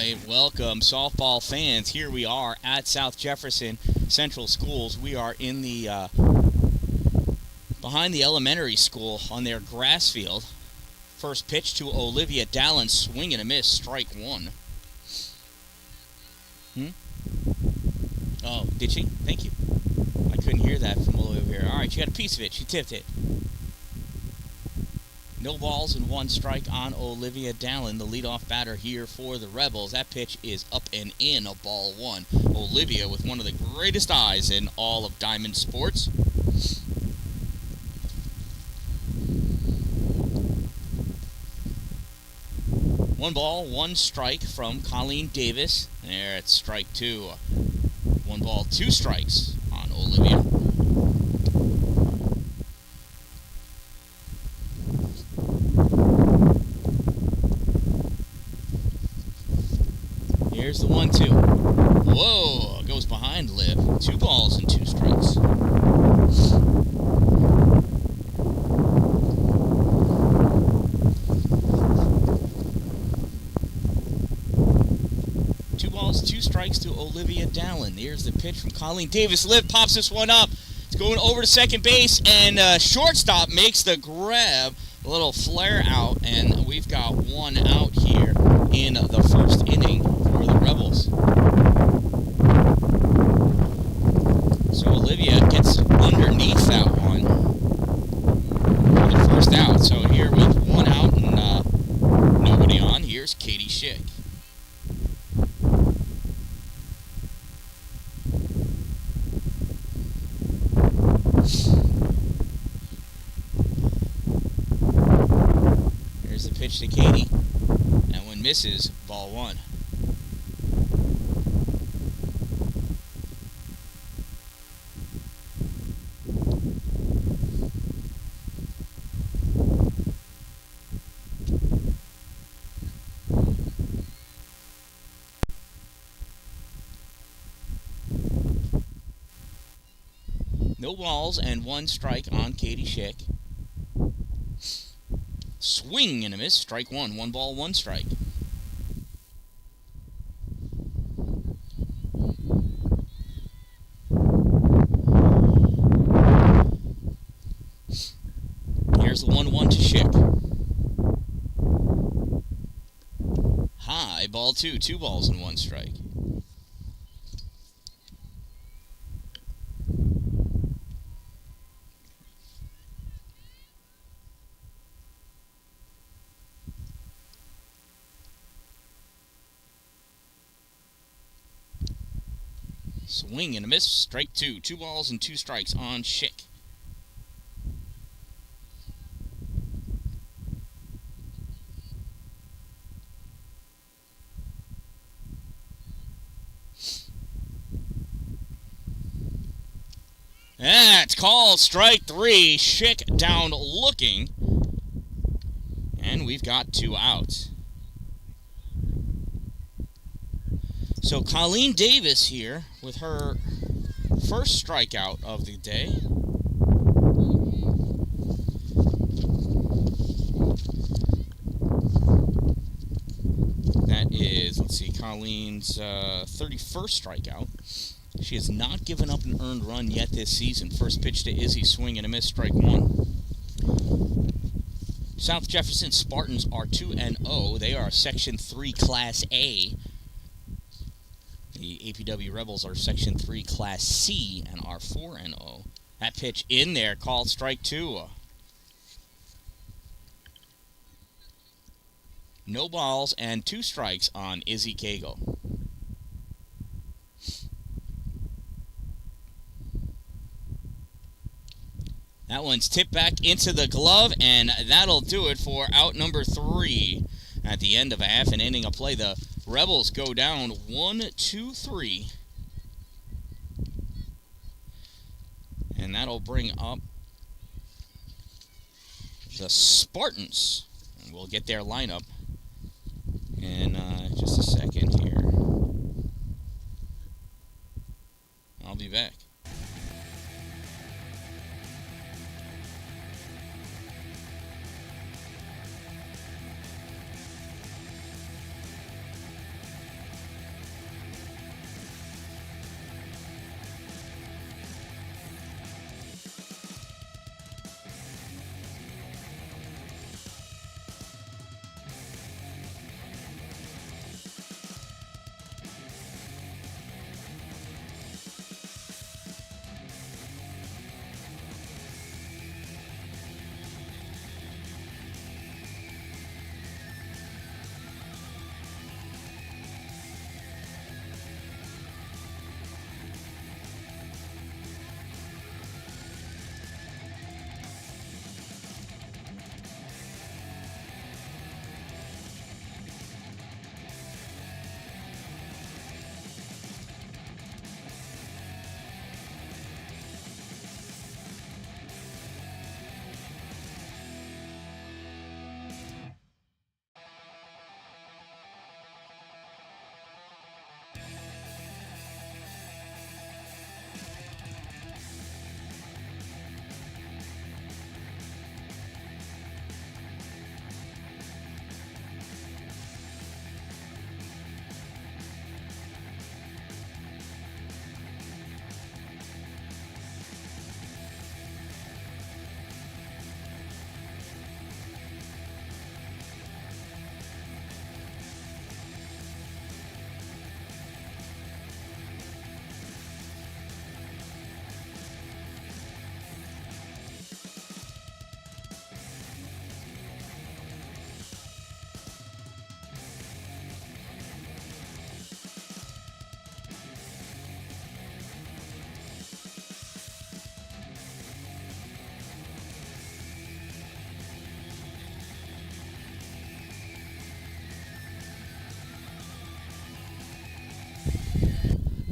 right, welcome softball fans. Here we are at South Jefferson Central Schools. We are in the behind the elementary school on their grass field. First pitch to Olivia Dallin, swing and a miss, strike one. Oh, did she? Thank you. I couldn't hear that from all the way over here. All right, she got a piece of it. She tipped it. No balls and one strike on Olivia Dallin, the leadoff batter here for the Rebels. That pitch is up and in, a ball one. Olivia with one of the greatest eyes in all of diamond sports. One ball, one strike from Colleen Davis. There, it's strike two. One ball, two strikes on Olivia. Here's the 1-2. Whoa, goes behind Liv. 2 balls and 2 strikes. Two balls, 2 strikes to Olivia Dallin. Here's the pitch from Colleen Davis. Liv pops this one up. It's going over to second base, and shortstop makes the grab. A little flare out, and we've got one out here in the first inning for the Rebels. So Olivia gets underneath that one for the first out. So here with one out and nobody on, here's Katie Schick. Here's the pitch to Katie. That one misses, ball one. No balls and one strike on Katie Schick. Swing and a miss, strike one. 1 ball, 1 strike. Here's the 1-1 to Schick. High, ball 2. 2 balls and 1 strike. Swing and a miss, strike 2. 2 balls and 2 strikes on Schick. That's called strike 3. Schick down looking. And we've got 2 outs. So Colleen Davis here with her first strikeout of the day. That is, let's see, Colleen's 31st strikeout. She has not given up an earned run yet this season. First pitch to Izzy, swing and a miss, strike 1. South Jefferson Spartans are 2-0. They are Section 3 Class A. The APW Rebels are Section 3 Class C and are 4-0. That pitch in there, called strike 2. No balls and 2 strikes on Izzy Cagle. That one's tipped back into the glove, and that'll do it for out number 3. At the end of a half an inning of play, the Rebels go down 1-2-3. And that'll bring up the Spartans. And we'll get their lineup in just a second here. I'll be back.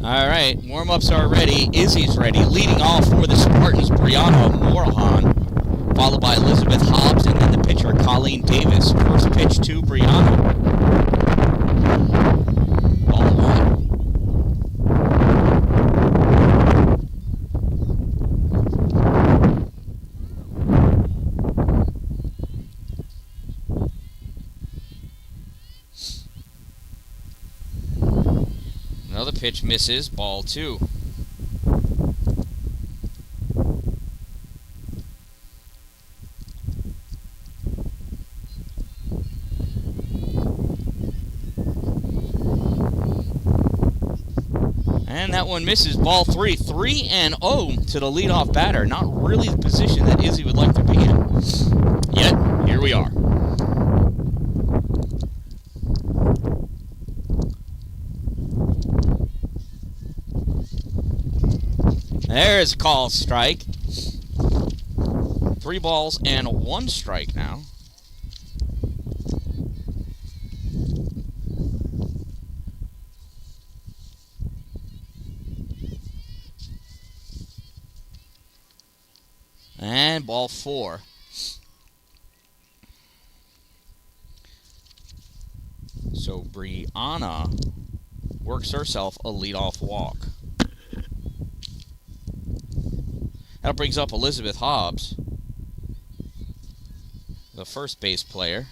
All right, warm-ups are ready. Izzy's ready. Leading off for the Spartans, Brianna Morahan, followed by Elizabeth Hobbs, and then the pitcher, Colleen Davis. First pitch to Brianna. Ball one. Another pitch misses. Ball two. And that one misses. Ball three. 3-0 to the leadoff batter. Not really the position that Izzy would like to be in. Yet, here we are. There's a call strike. 3 balls and 1 strike now. And ball 4. So Brianna works herself a leadoff walk. That brings up Elizabeth Hobbs, the first base player.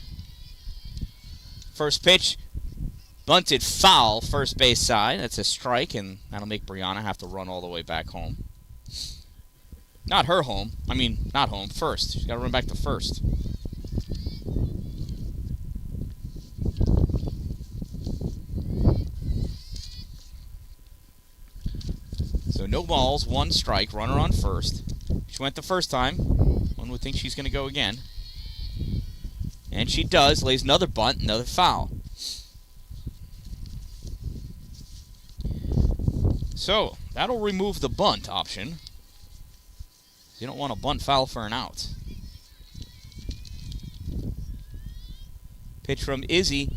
First pitch, bunted foul, first base side. That's a strike, and that'll make Brianna have to run all the way back home. Not her home. I mean, not home. First. She's got to run back to first. So no balls, 1 strike, runner on first. She went the first time. One would think she's going to go again. And she does. Lays another bunt, another foul. So that'll remove the bunt option. You don't want a bunt foul for an out. Pitch from Izzy.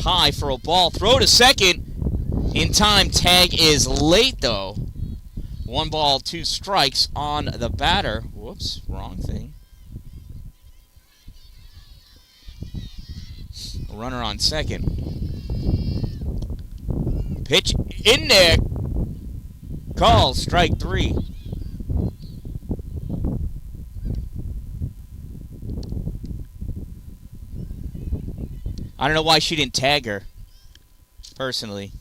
High for a ball. Throw to second. In time, tag is late, though. 1 ball, 2 strikes on the batter. Whoops, wrong thing. A runner on second. Pitch in there. Call, strike 3. I don't know why she didn't tag her, personally.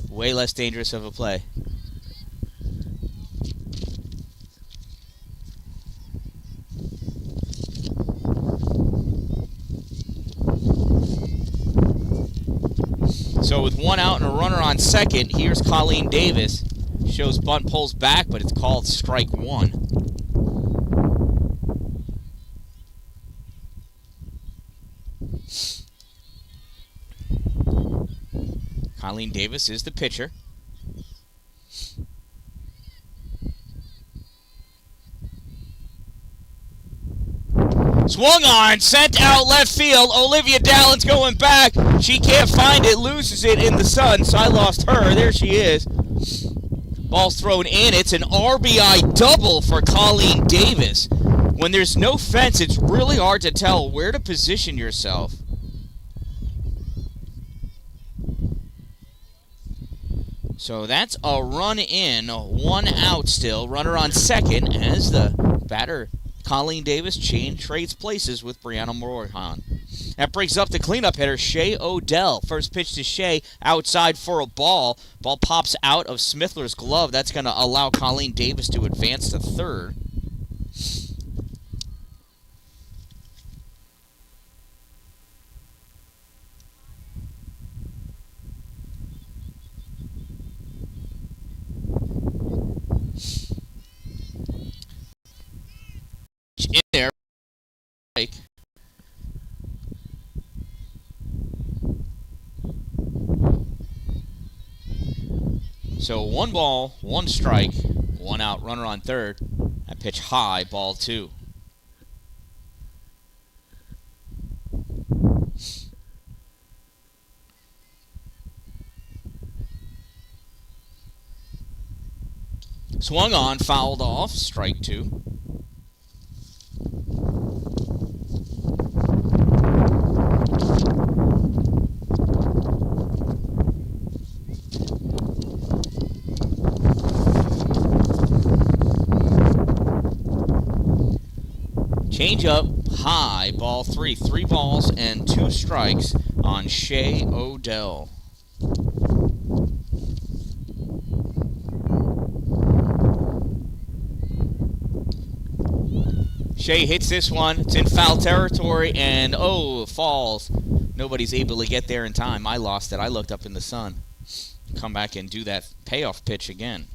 Way less dangerous of a play. So with 1 out and a runner on second, here's Colleen Davis. Shows bunt, pulls back, but it's called strike 1. Colleen Davis is the pitcher. Swung on, sent out left field. Olivia Dallin's going back. She can't find it, loses it in the sun, so I lost her. There she is. Ball's thrown in. It's an RBI double for Colleen Davis. When there's no fence, it's really hard to tell where to position yourself. So that's a run in, 1 out still. Runner on second as the batter, Colleen Davis, trades places with Brianna Morahan. That brings up the cleanup hitter, Shay Odell. First pitch to Shay, outside for a ball. Ball pops out of Smithler's glove. That's going to allow Colleen Davis to advance to third. In there. So 1 ball, 1 strike, 1 out, runner on third. That pitch high, ball 2. Swung on, fouled off, strike 2. Change up, high, ball 3. 3 balls and 2 strikes on Shea Odell. Shea hits this one. It's in foul territory, and falls. Nobody's able to get there in time. I lost it. I looked up in the sun. Come back and do that payoff pitch again.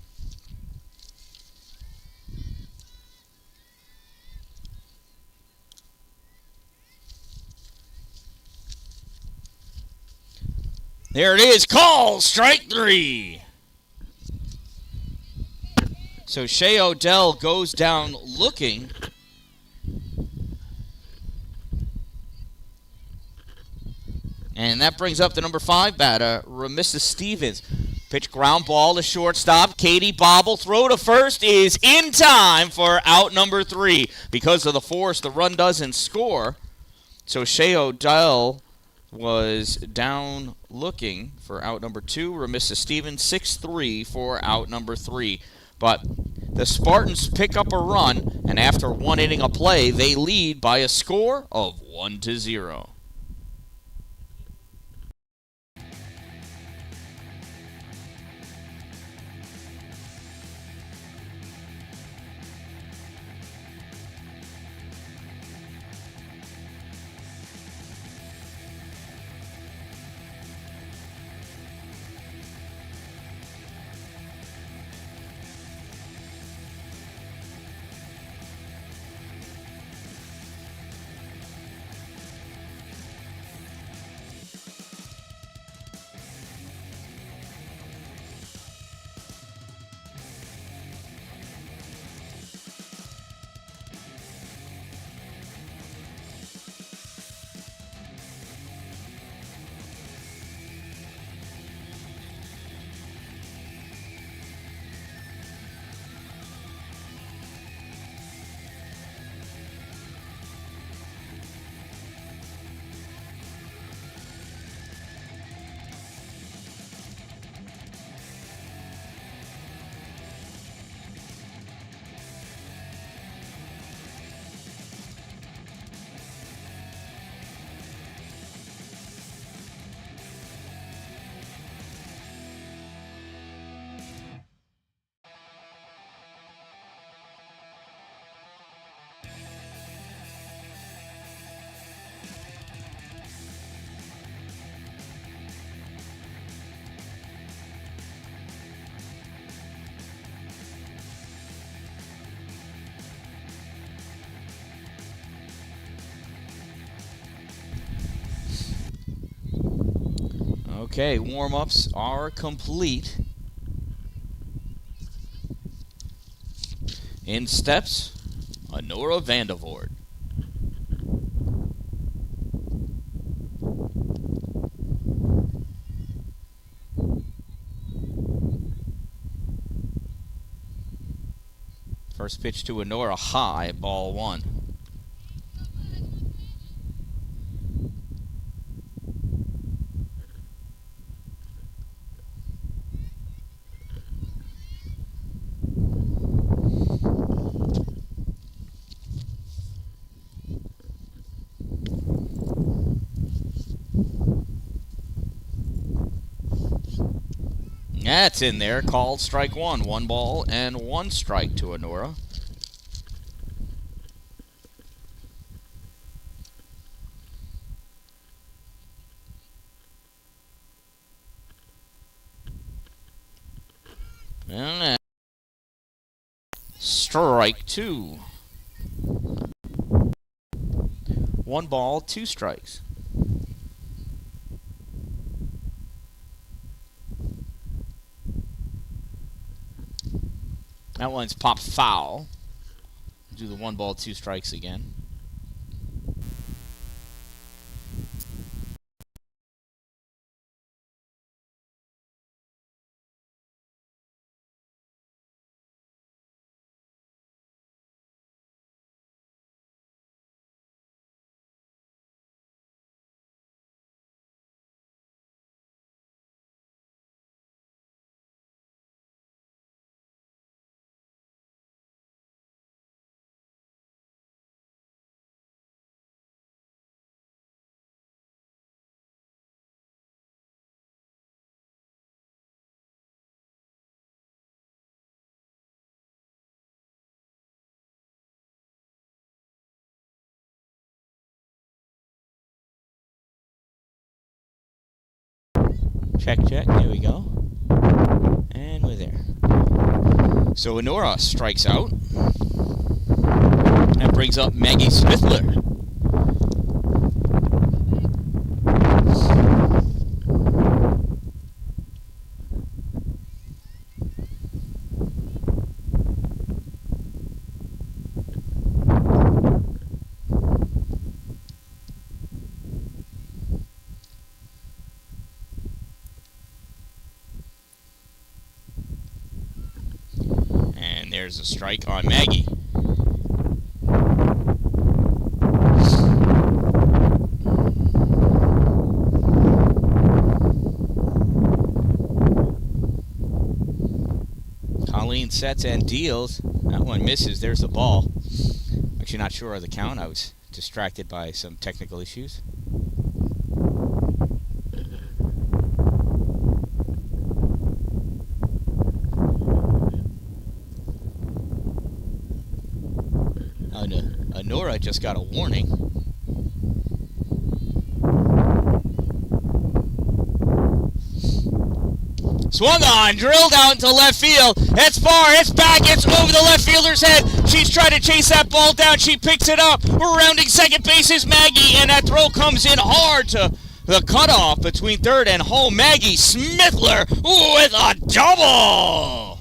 There it is. Call. Strike 3. So Shea Odell goes down looking. And that brings up the number 5 batter, Ramissa Stevens. Pitch ground ball to shortstop. Katie bobble. Throw to first is in time for out number 3. Because of the force, the run doesn't score. So Shea Odell was down looking for out number 2. Ramissa Stevens 6-3 for out number 3. But the Spartans pick up a run, and after 1 inning of play, they lead by a score of 1-0. Okay, warm-ups are complete. In steps, Honora Vandervoort. First pitch to Honora, high, ball 1. That's in there. Called strike 1. 1 ball and 1 strike to Honora. And strike 2. 1 ball, 2 strikes. That one's popped foul. Do the 1 ball, 2 strikes again. Check. There we go. And we're there. So Honora strikes out. That brings up Maggie Smithler. And there's a strike on Maggie. Colleen sets and deals. That one misses. There's the ball. Actually not sure of the count. I was distracted by some technical issues. Honora just got a warning. Swung on, drilled out into left field. It's far, it's back, it's over the left fielder's head. She's trying to chase that ball down. She picks it up. Rounding second base is Maggie, and that throw comes in hard to the cutoff between third and home. Maggie Smithler with a double.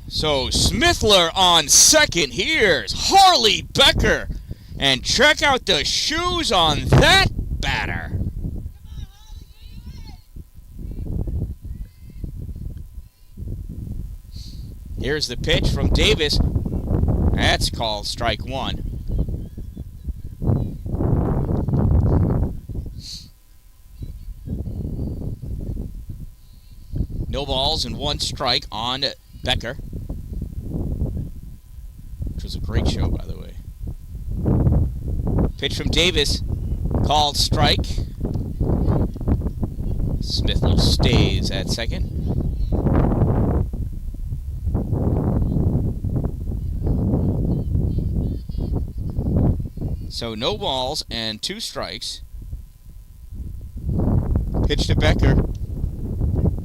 So Smithler on second. Here's Harley Becker. And check out the shoes on that batter. Here's the pitch from Davis. That's called strike one. No balls and one strike on Becker. Which was a great show, by the way. Pitch from Davis, called strike. Smithler stays at second. So no balls and two strikes. Pitch to Becker.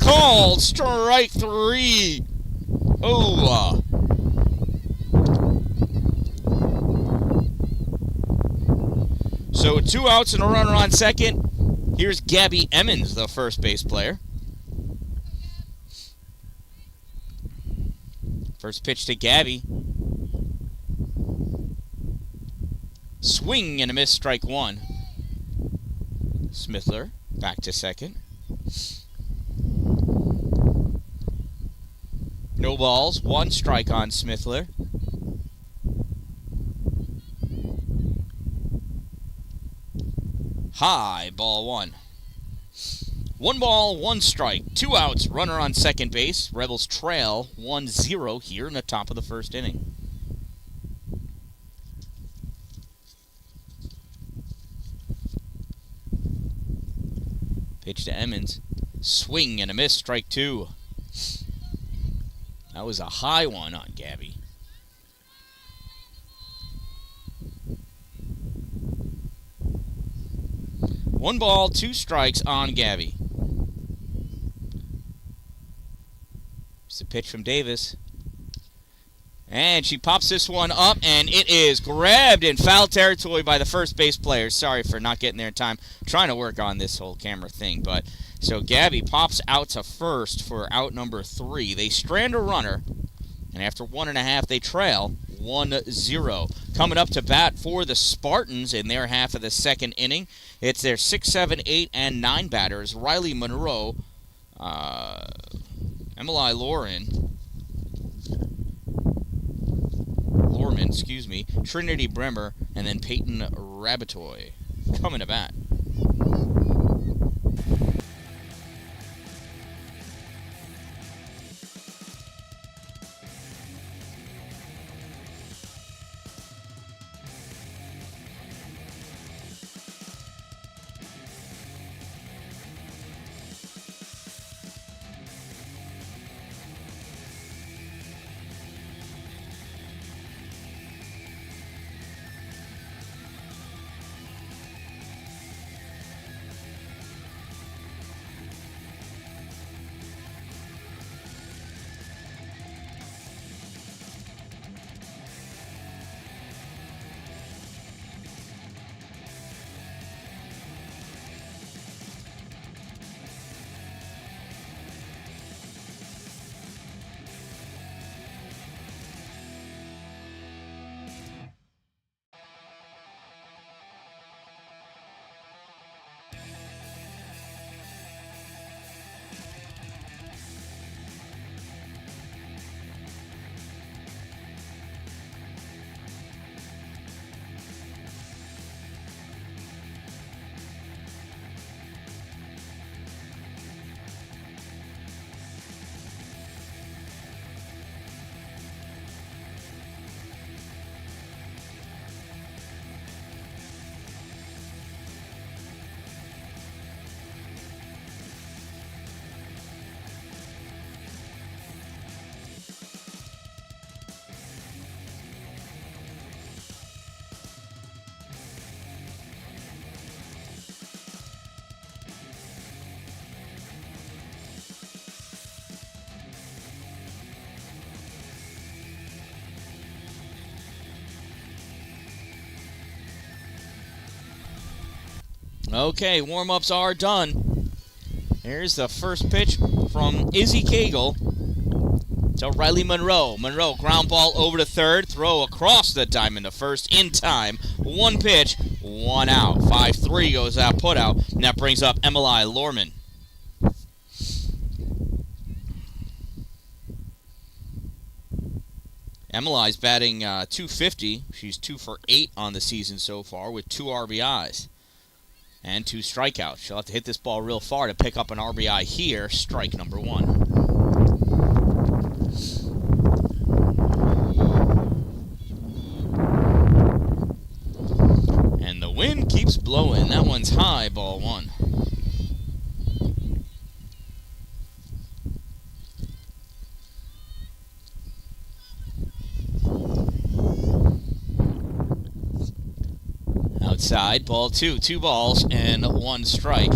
Called strike three. Oh, So 2 outs and a runner on second. Here's Gabby Emmons, the first base player. First pitch to Gabby. Swing and a miss, strike one. Smithler back to second. No balls, one strike on Smithler. High, ball one. 1 ball, 1 strike, 2 outs, runner on second base. Rebels trail 1-0 here in the top of the first inning. Pitch to Emmons. Swing and a miss, strike 2. That was a high one on Gabby. One ball, 2 strikes on Gabby. It's a pitch from Davis. And she pops this one up, and it is grabbed in foul territory by the first base player. Sorry for not getting there in time. I'm trying to work on this whole camera thing. But so Gabby pops out to first for out number 3. They strand a runner, and after 1.5, they trail 1-0. Coming up to bat for the Spartans in their half of the second inning. It's their 6, 7, 8, and 9 batters. Riley Monroe, Emily Lorman, Trinity Bremer, and then Peyton Rabatoy coming to bat. Okay, warm-ups are done. Here's the first pitch from Izzy Cagle to Riley Monroe. Monroe, ground ball over to third, throw across the diamond to first in time. One pitch, one out. 5-3 goes that put out, and that brings up Emily Lorman. Emily's batting .250. She's 2 for 8 on the season so far with 2 RBIs and 2 strikeouts. She'll have to hit this ball real far to pick up an RBI here. Strike number 1. And the wind keeps blowing. That one's high, ball 1. Outside, ball 2. 2 balls and 1 strike.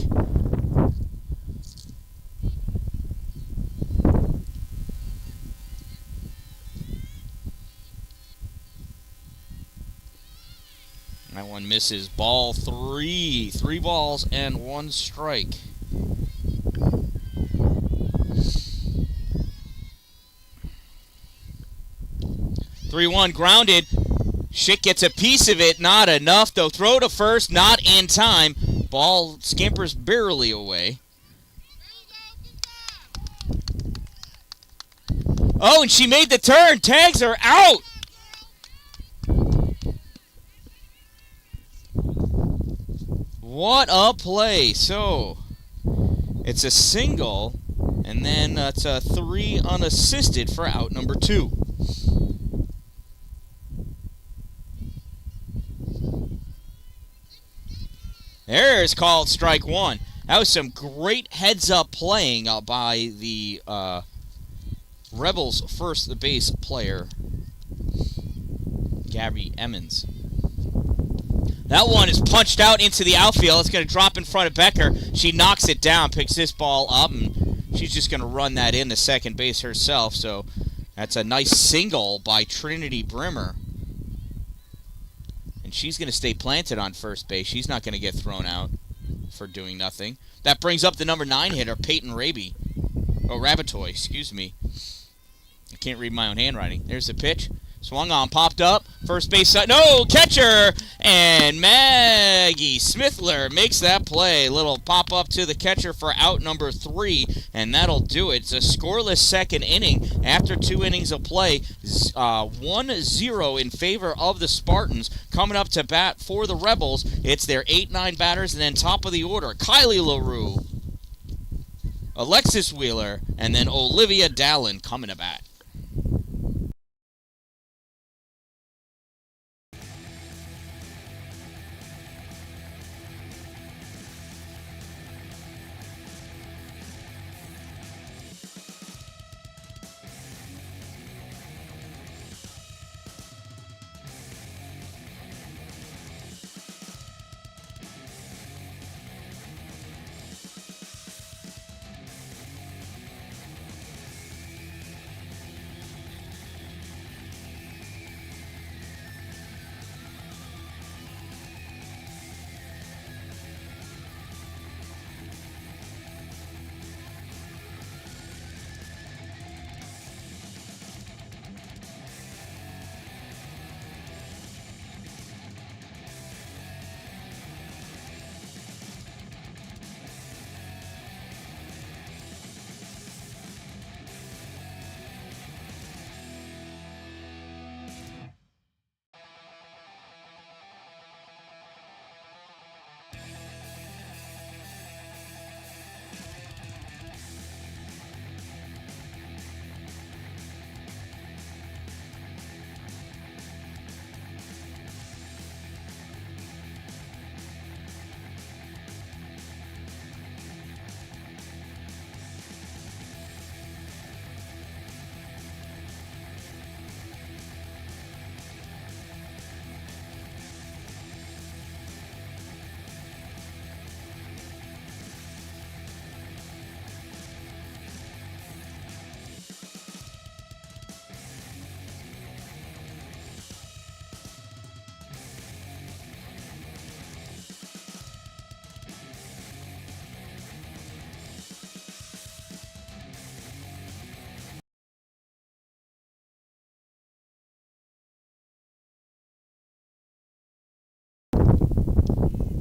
That one misses. Ball 3. 3 balls and 1 strike. Three-one grounded. Schick gets a piece of it, not enough though. Throw to first, not in time. Ball scampers barely away. Oh, and she made the turn. Tags are out. What a play. So, it's a single, and then it's a 3 unassisted for out number 2. There's called strike 1. That was some great heads-up playing by the Rebels' first base player, Gabby Emmons. That one is punched out into the outfield. It's going to drop in front of Becker. She knocks it down, picks this ball up, and she's just going to run that into second base herself. So that's a nice single by Trinity Brimmer. And she's going to stay planted on first base. She's not going to get thrown out for doing nothing. That brings up the number 9 hitter, Peyton Raby. Oh, Rabatoy, excuse me. I can't read my own handwriting. There's the pitch. Swung on, popped up. First base side. No, catcher! And Maggie Smithler makes that play. Little pop up to the catcher for out number 3. And that'll do it. It's a scoreless second inning after 2 innings of play. 1-0 in favor of the Spartans. Coming up to bat for the Rebels, it's their 8-9 batters. And then top of the order, Kylie LaRue, Alexis Wheeler, and then Olivia Dallin coming to bat.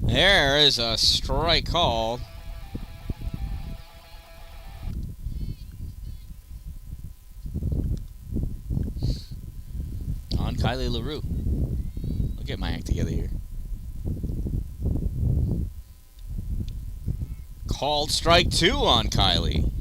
There is a strike called. On Kylie LaRue. I'll get my act together here. Called strike 2 on Kylie.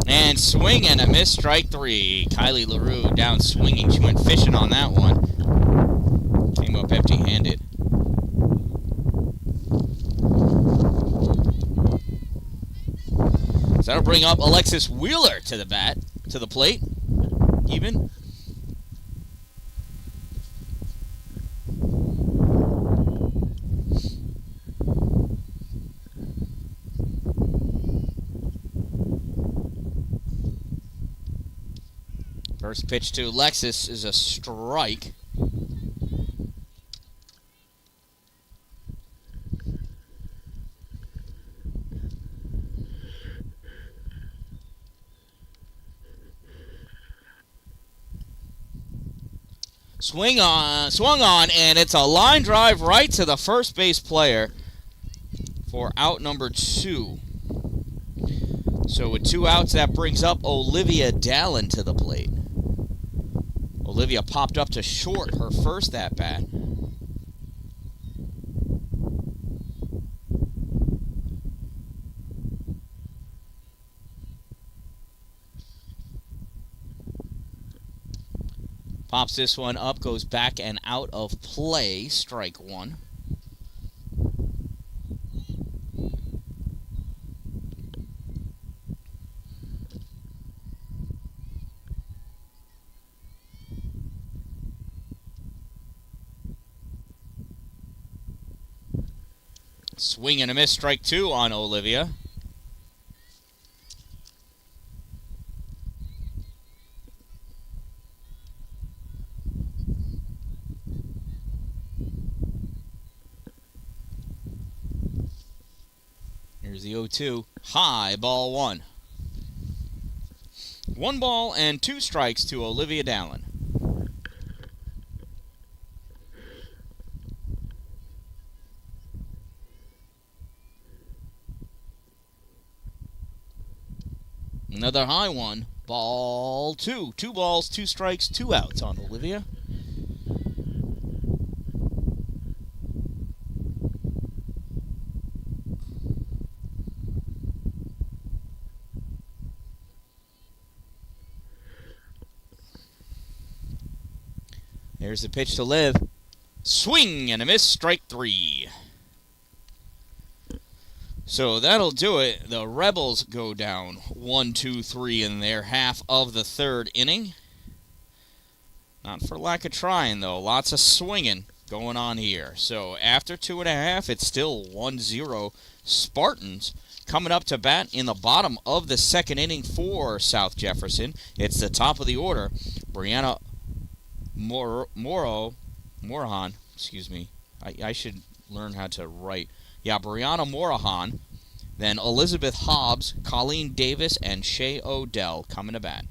And swing and a miss, strike 3. Kylie LaRue down swinging. She went fishing on that one. Came up empty-handed. So that'll bring up Alexis Wheeler to the plate. Even. First pitch to Alexis is a strike. Swung on, and it's a line drive right to the first base player for out number 2. So with 2 outs, that brings up Olivia Dallin to the plate. Olivia popped up to short her first at-bat. Pops this one up, goes back and out of play, strike 1. Swing and a miss, strike 2 on Olivia. Here's the 0-2. High, ball 1. 1 ball and 2 strikes to Olivia Dallin. Another high one. Ball 2. 2 balls, 2 strikes, 2 outs on Olivia. There's the pitch to Liv. Swing and a miss, strike 3. So that'll do it. The Rebels go down 1-2-3 in their half of the 3rd inning. Not for lack of trying, though. Lots of swinging going on here. So after 2.5, it's still 1-0 Spartans. Coming up to bat in the bottom of the 2nd inning for South Jefferson. It's the top of the order. Brianna Morahan, excuse me. I should learn how to write. Yeah, Brianna Morahan. Then Elizabeth Hobbs, Colleen Davis, and Shay Odell coming to bat.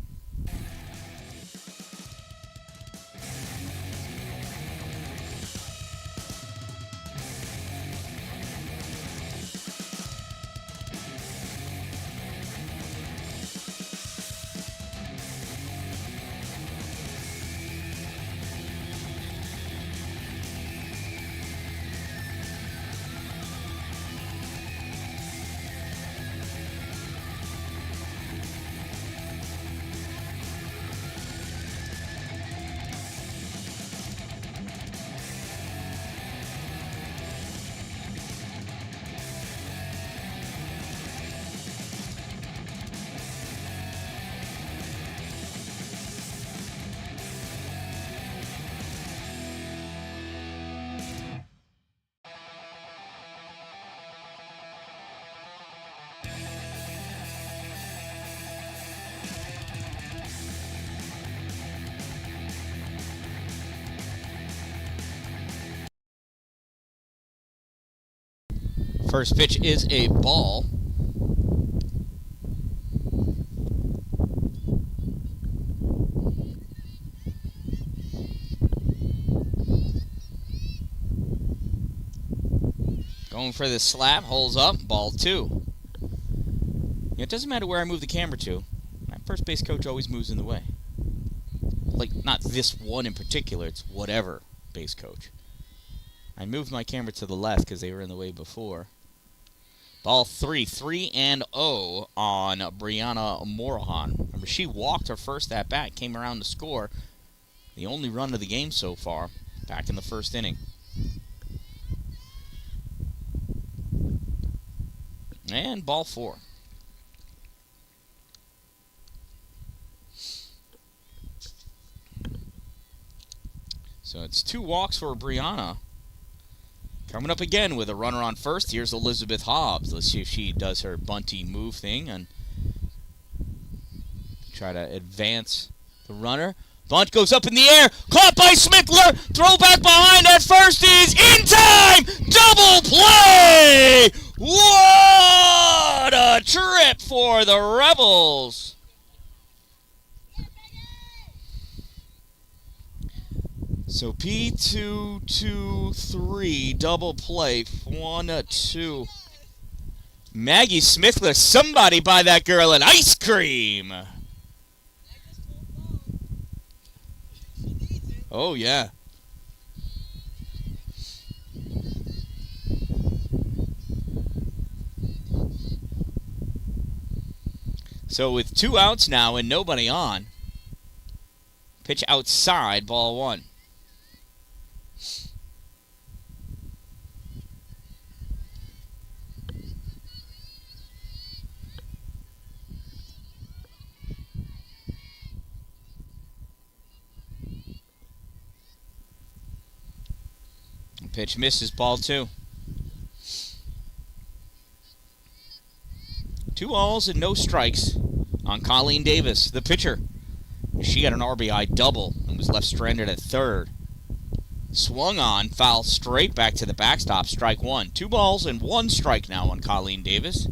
First pitch is a ball. Going for the slap, holds up, ball 2. It doesn't matter where I move the camera to. My first base coach always moves in the way. Like, not this one in particular, it's whatever base coach. I moved my camera to the left because they were in the way before. Ball 3, 3-0 on Brianna Morahan. Remember, she walked her first at bat, came around to score. The only run of the game so far, back in the first inning. And ball 4. So it's 2 walks for Brianna. Coming up again with a runner on first. Here's Elizabeth Hobbs. Let's see if she does her bunty move thing and try to advance the runner. Bunt goes up in the air. Caught by Smickler. Throw back behind at first is in time. Double play. What a trip for the Rebels. So P2-2-3 double play 1-2. Maggie Smithler, somebody buy that girl an ice cream. Oh yeah. So with 2 outs now and nobody on, pitch outside, ball 1. Pitch misses, ball 2. 2 balls and no strikes on Colleen Davis, the pitcher. She got an RBI double and was left stranded at third. Swung on, foul straight back to the backstop, strike 1. 2 balls and 1 strike now on Colleen Davis.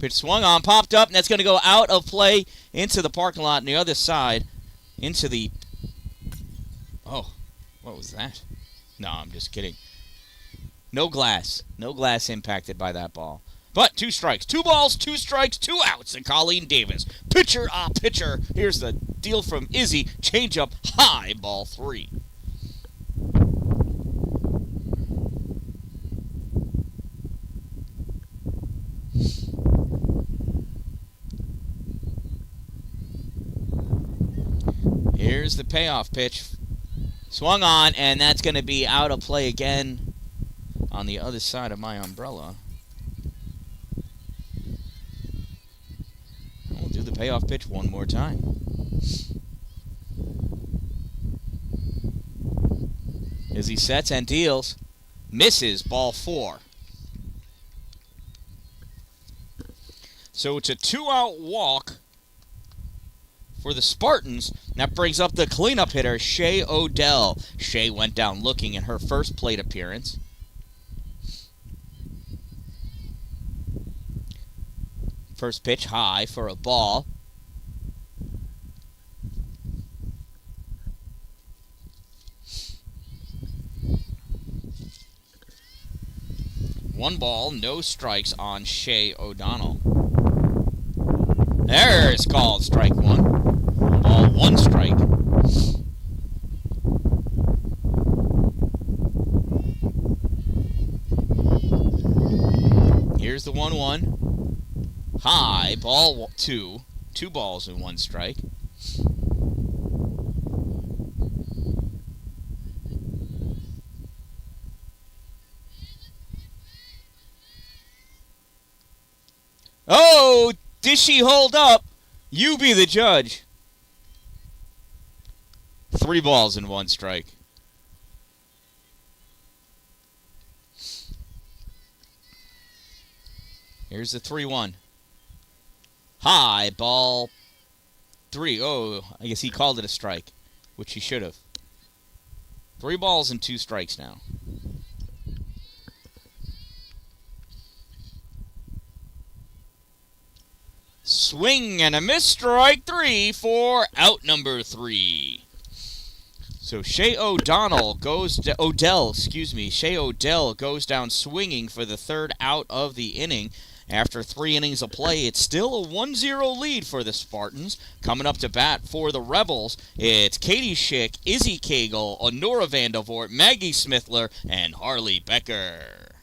Pitch swung on, popped up, and that's going to go out of play into the parking lot on the other side. Into the... Oh, what was that? No, I'm just kidding. No glass. No glass impacted by that ball. But 2 strikes. 2 balls, 2 strikes, 2 outs. And Colleen Davis. Pitcher, pitcher. Here's the deal from Izzy. Change up high, ball 3. Here's the payoff pitch. Swung on, and that's going to be out of play again on the other side of my umbrella. We'll do the payoff pitch one more time. As he sets and deals, misses, ball 4. So it's a 2-out walk for the Spartans. That brings up the cleanup hitter, Shay Odell. Shay went down looking in her first plate appearance. First pitch high for a ball. One ball, no strikes on Shay O'Donnell. There's called strike 1. Ball 1 strike. Here's the 1-1. High, ball 2. 2 balls and 1 strike. Oh, did she hold up? You be the judge. 3 balls and 1 strike. Here's the 3-1. High, ball 3. Oh, I guess he called it a strike, which he should have. 3 balls and 2 strikes now. Swing and a miss, strike 3 for out number 3. So Shea Odell goes down swinging for the 3rd out of the inning. After 3 innings of play, it's still a 1-0 lead for the Spartans. Coming up to bat for the Rebels, it's Katie Schick, Izzy Cagle, Honora Vandervoort, Maggie Smithler, and Harley Becker.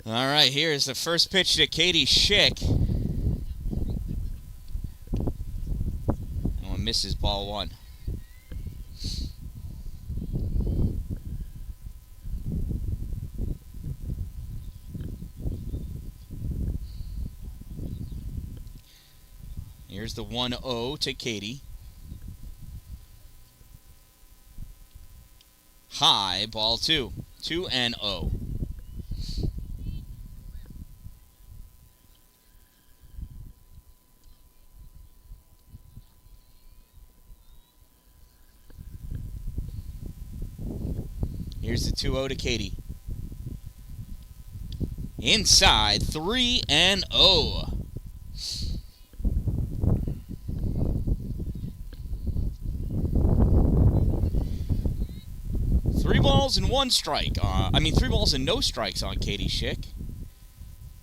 All right, here's the first pitch to Katie Schick. And misses ball 1. Here's the 1-0 to Katie. High, ball 2. 2-0. Here's the 2-0 to Katie. Inside, 3-0. Three balls and 1 strike. 3 balls and no strikes on Katie Schick.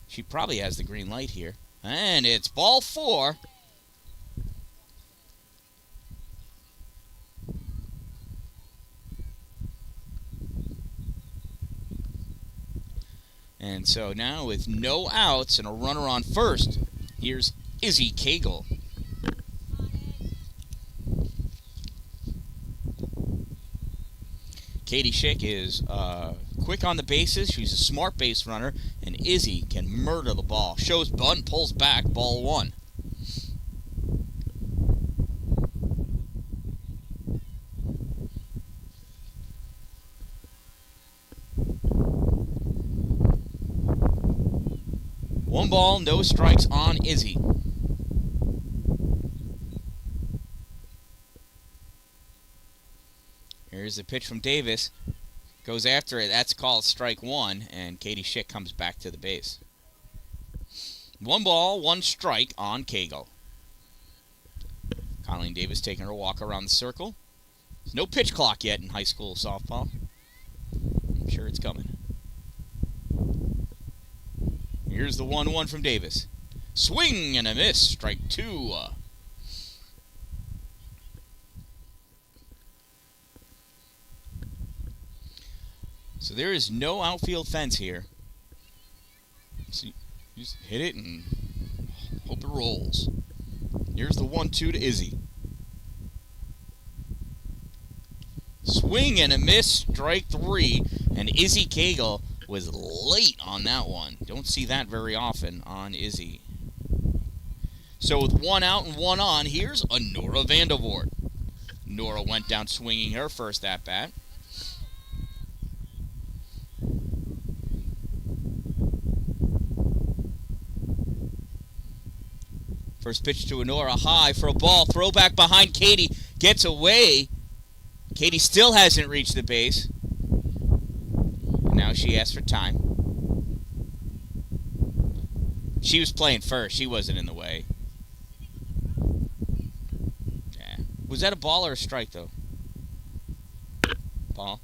She probably has the green light here. And it's ball 4. And so now with no outs and a runner on first, here's Izzy Cagle. Katie Schick is quick on the bases. She's a smart base runner. And Izzy can murder the ball. Shows bunt, pulls back, ball 1. One ball, no strikes on Izzy. Here's the pitch from Davis. Goes after it. That's called strike 1, and Katie Schick comes back to the base. 1 ball, 1 strike on Cagle. Colleen Davis taking her walk around the circle. There's no pitch clock yet in high school softball. I'm sure it's coming. Here's the 1-1 from Davis. Swing and a miss. Strike 2. So there is no outfield fence here. So you just hit it and hope it rolls. Here's the 1-2 to Izzy. Swing and a miss. Strike 3. And Izzy Cagle was late on that one. Don't see that very often on Izzy. So with 1 out and 1 on, here's a Nora Vandervoort. Nora went down swinging her first at-bat. First pitch to Nora, high for a ball. Throwback behind Katie. Gets away. Katie still hasn't reached the base. Now she asks for time. She was playing first. She wasn't in the way. Yeah. Was that a ball or a strike, though? Ball.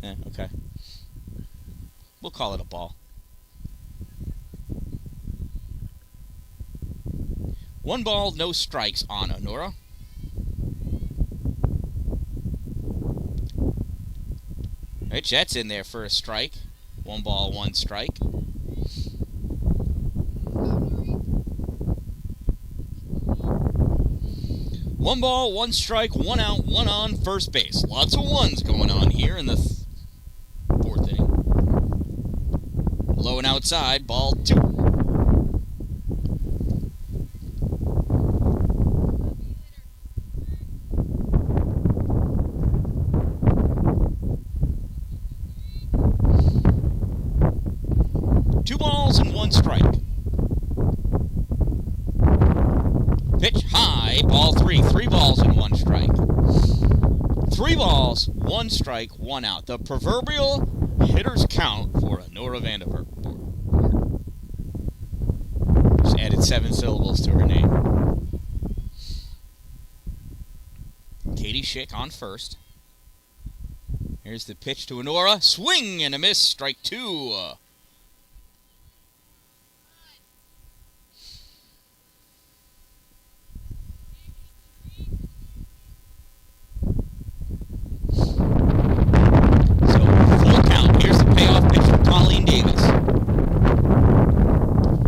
Yeah, okay. We'll call it a ball. 1 ball, no strikes on Nora. Rich, that's in there for a strike. 1 ball, 1 strike. One ball, 1 strike, 1 out, 1 on first base. Lots of ones going on here in the 4th inning. Low and outside, ball 2. And 1 strike. Pitch high, ball 3. 3 balls and 1 strike. 3 balls, 1 strike, 1 out. The proverbial hitter's count for Nora Vandervoort. Just added 7 syllables to her name. Katie Schick on first. Here's the pitch to Nora. Swing and a miss. Strike 2.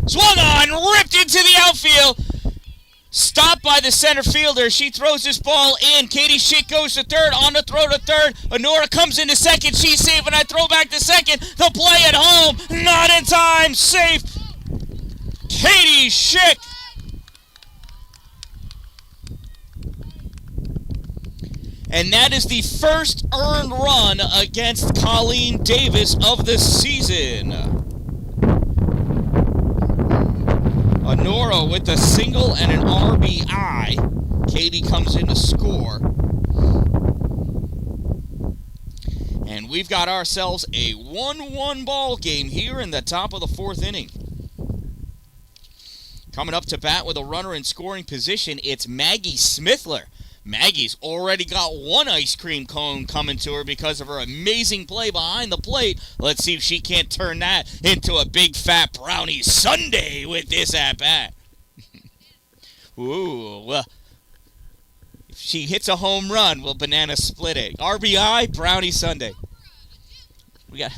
Swung on, ripped into the outfield. Stopped by the center fielder. She throws this ball in. Katie Schick goes to third. On the throw to third. Honora comes into second. She's safe, and I throw back to second. The play at home. Not in time. Safe. Katie Schick. And that is the first earned run against Colleen Davis of the season. Honora with a single and an RBI. Katie comes in to score. And we've got ourselves a 1-1 ball game here in the top of the 4th inning. Coming up to bat with a runner in scoring position, it's Maggie Smithler. Maggie's already got 1 ice cream cone coming to her because of her amazing play behind the plate. Let's see if she can't turn that into a big fat brownie sundae with this at-bat. Ooh, well, if she hits a home run, we'll banana split it. RBI, brownie sundae. We got...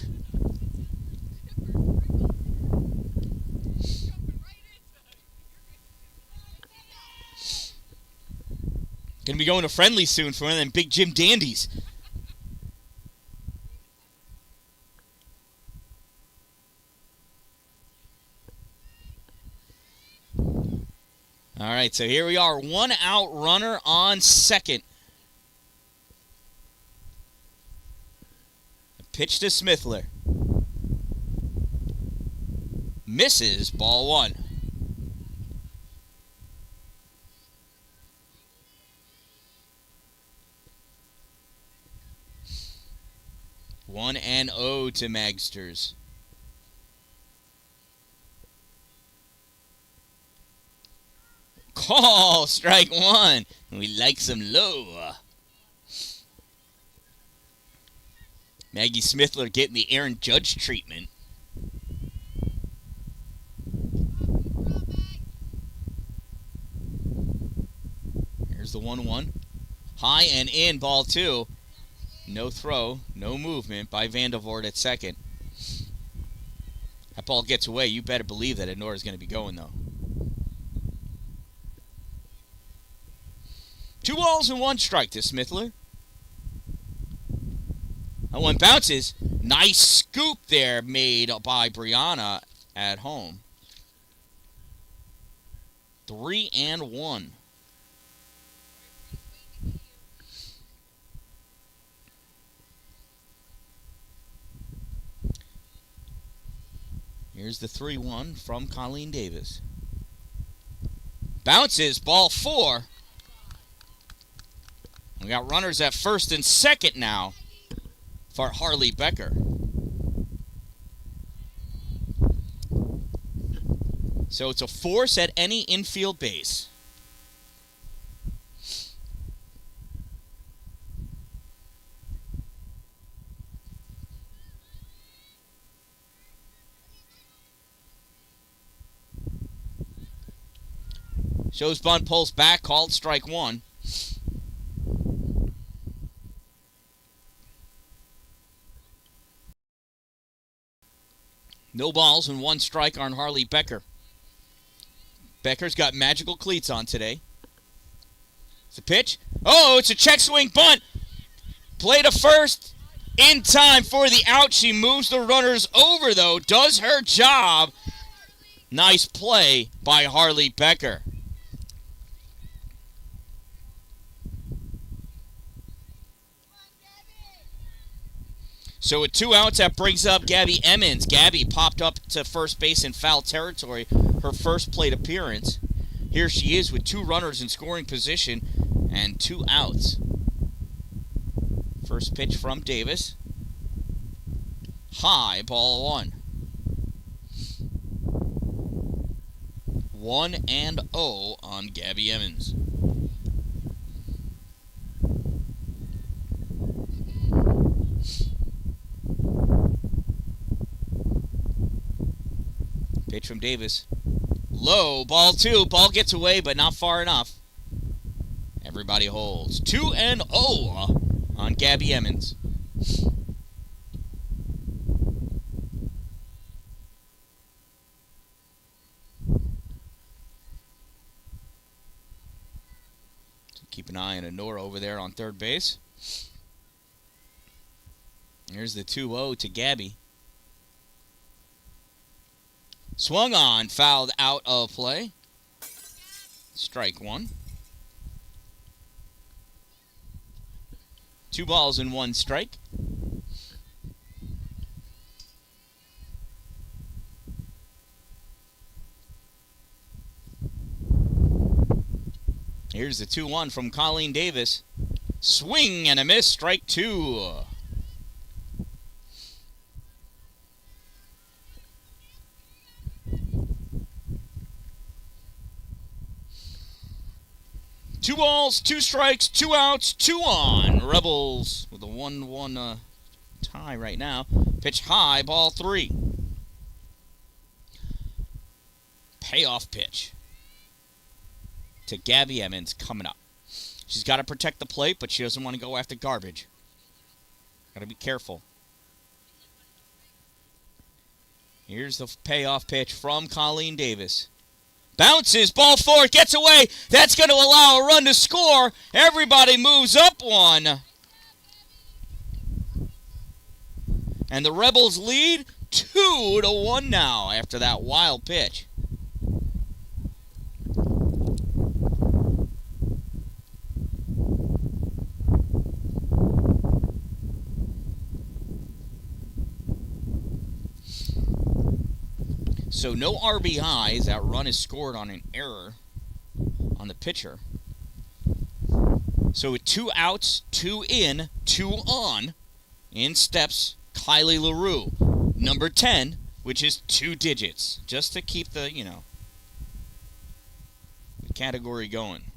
Gonna be going to friendly soon for one of them Big Jim dandies. All right, so here we are. 1 out runner on second. A pitch to Smithler. Misses, ball 1. One and 0 to Magsters. Call, strike 1. We like some low. Maggie Smithler getting the Aaron Judge treatment. Here's the 1-1. High and in, ball 2. No throw, no movement by Vandervoort at second. That ball gets away. You better believe that Enora's going to be going, though. 2 balls and 1 strike to Smithler. That one bounces. Nice scoop there made by Brianna at home. 3-1. Here's the 3-1 from Colleen Davis. Bounces, ball 4. We got runners at first and second now for Harley Becker. So it's a force at any infield base. Shows bunt, pulls back, called strike 1. No balls and 1 strike on Harley Becker. Becker's got magical cleats on today. It's a pitch. Oh, it's a check swing bunt. Play to first in time for the out. She moves the runners over, though. Does her job. Nice play by Harley Becker. So with 2 outs, that brings up Gabby Emmons. Gabby popped up to first base in foul territory, her first plate appearance. Here she is with 2 runners in scoring position and 2 outs. First pitch from Davis. High, ball 1. 1-0 on Gabby Emmons. Pitch from Davis. Low, ball 2. Ball gets away, but not far enough. Everybody holds. 2-0 on Gabby Emmons. Keep an eye on Enora over there on third base. Here's the 2-0 to Gabby. Swung on, fouled out of play. Strike 1. 2 balls and 1 strike. Here's the 2-1 from Colleen Davis. Swing and a miss, strike 2. Two balls, 2 strikes, 2 outs, 2 on. Rebels with a 1-1 tie right now. Pitch high, ball 3. Payoff pitch to Gabby Emmons coming up. She's got to protect the plate, but she doesn't want to go after garbage. Got to be careful. Here's the payoff pitch from Colleen Davis. Bounces, ball 4, gets away. That's going to allow a run to score. Everybody moves up 1. And the Rebels lead 2-1 now after that wild pitch. So no RBIs. That run is scored on an error on the pitcher. So with 2 outs, 2 in, 2 on, in steps Kylie LaRue, number 10, which is 2 digits, just to keep the, the category going.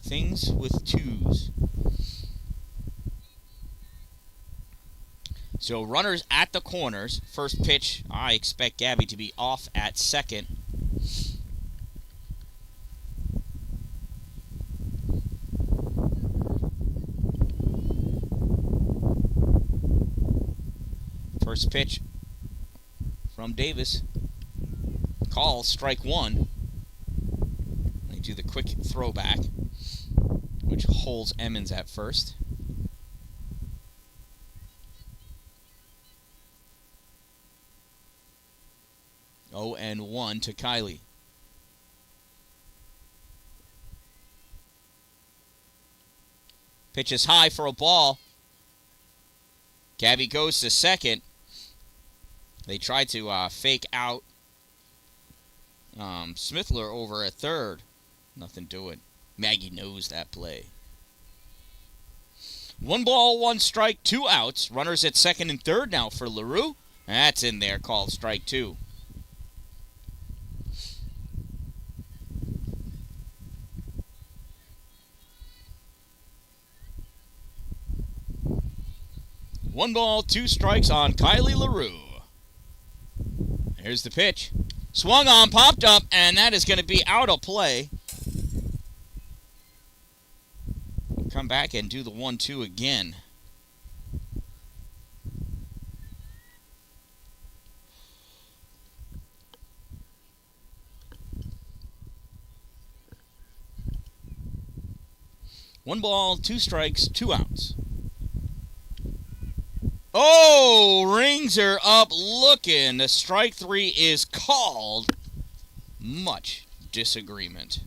Things with 2s. So runners at the corners. First pitch, I expect Gabby to be off at second. First pitch from Davis. Call, strike one. They do the quick throwback, which holds Emmons at first. Oh, and 1 to Kylie. Pitch is high for a ball. Gabby goes to second. They tried to fake out Smithler over at third. Nothing doing. Maggie knows that play. 1 ball, 1 strike, 2 outs. Runners at second and third now for LaRue. That's in there, called strike 2. One ball, 2 strikes on Kylie LaRue. Here's the pitch. Swung on, popped up, and that is going to be out of play. Come back and do the 1-2 again. One ball, 2 strikes, 2 outs. Oh, rings are up looking. The strike 3 is called. Much disagreement.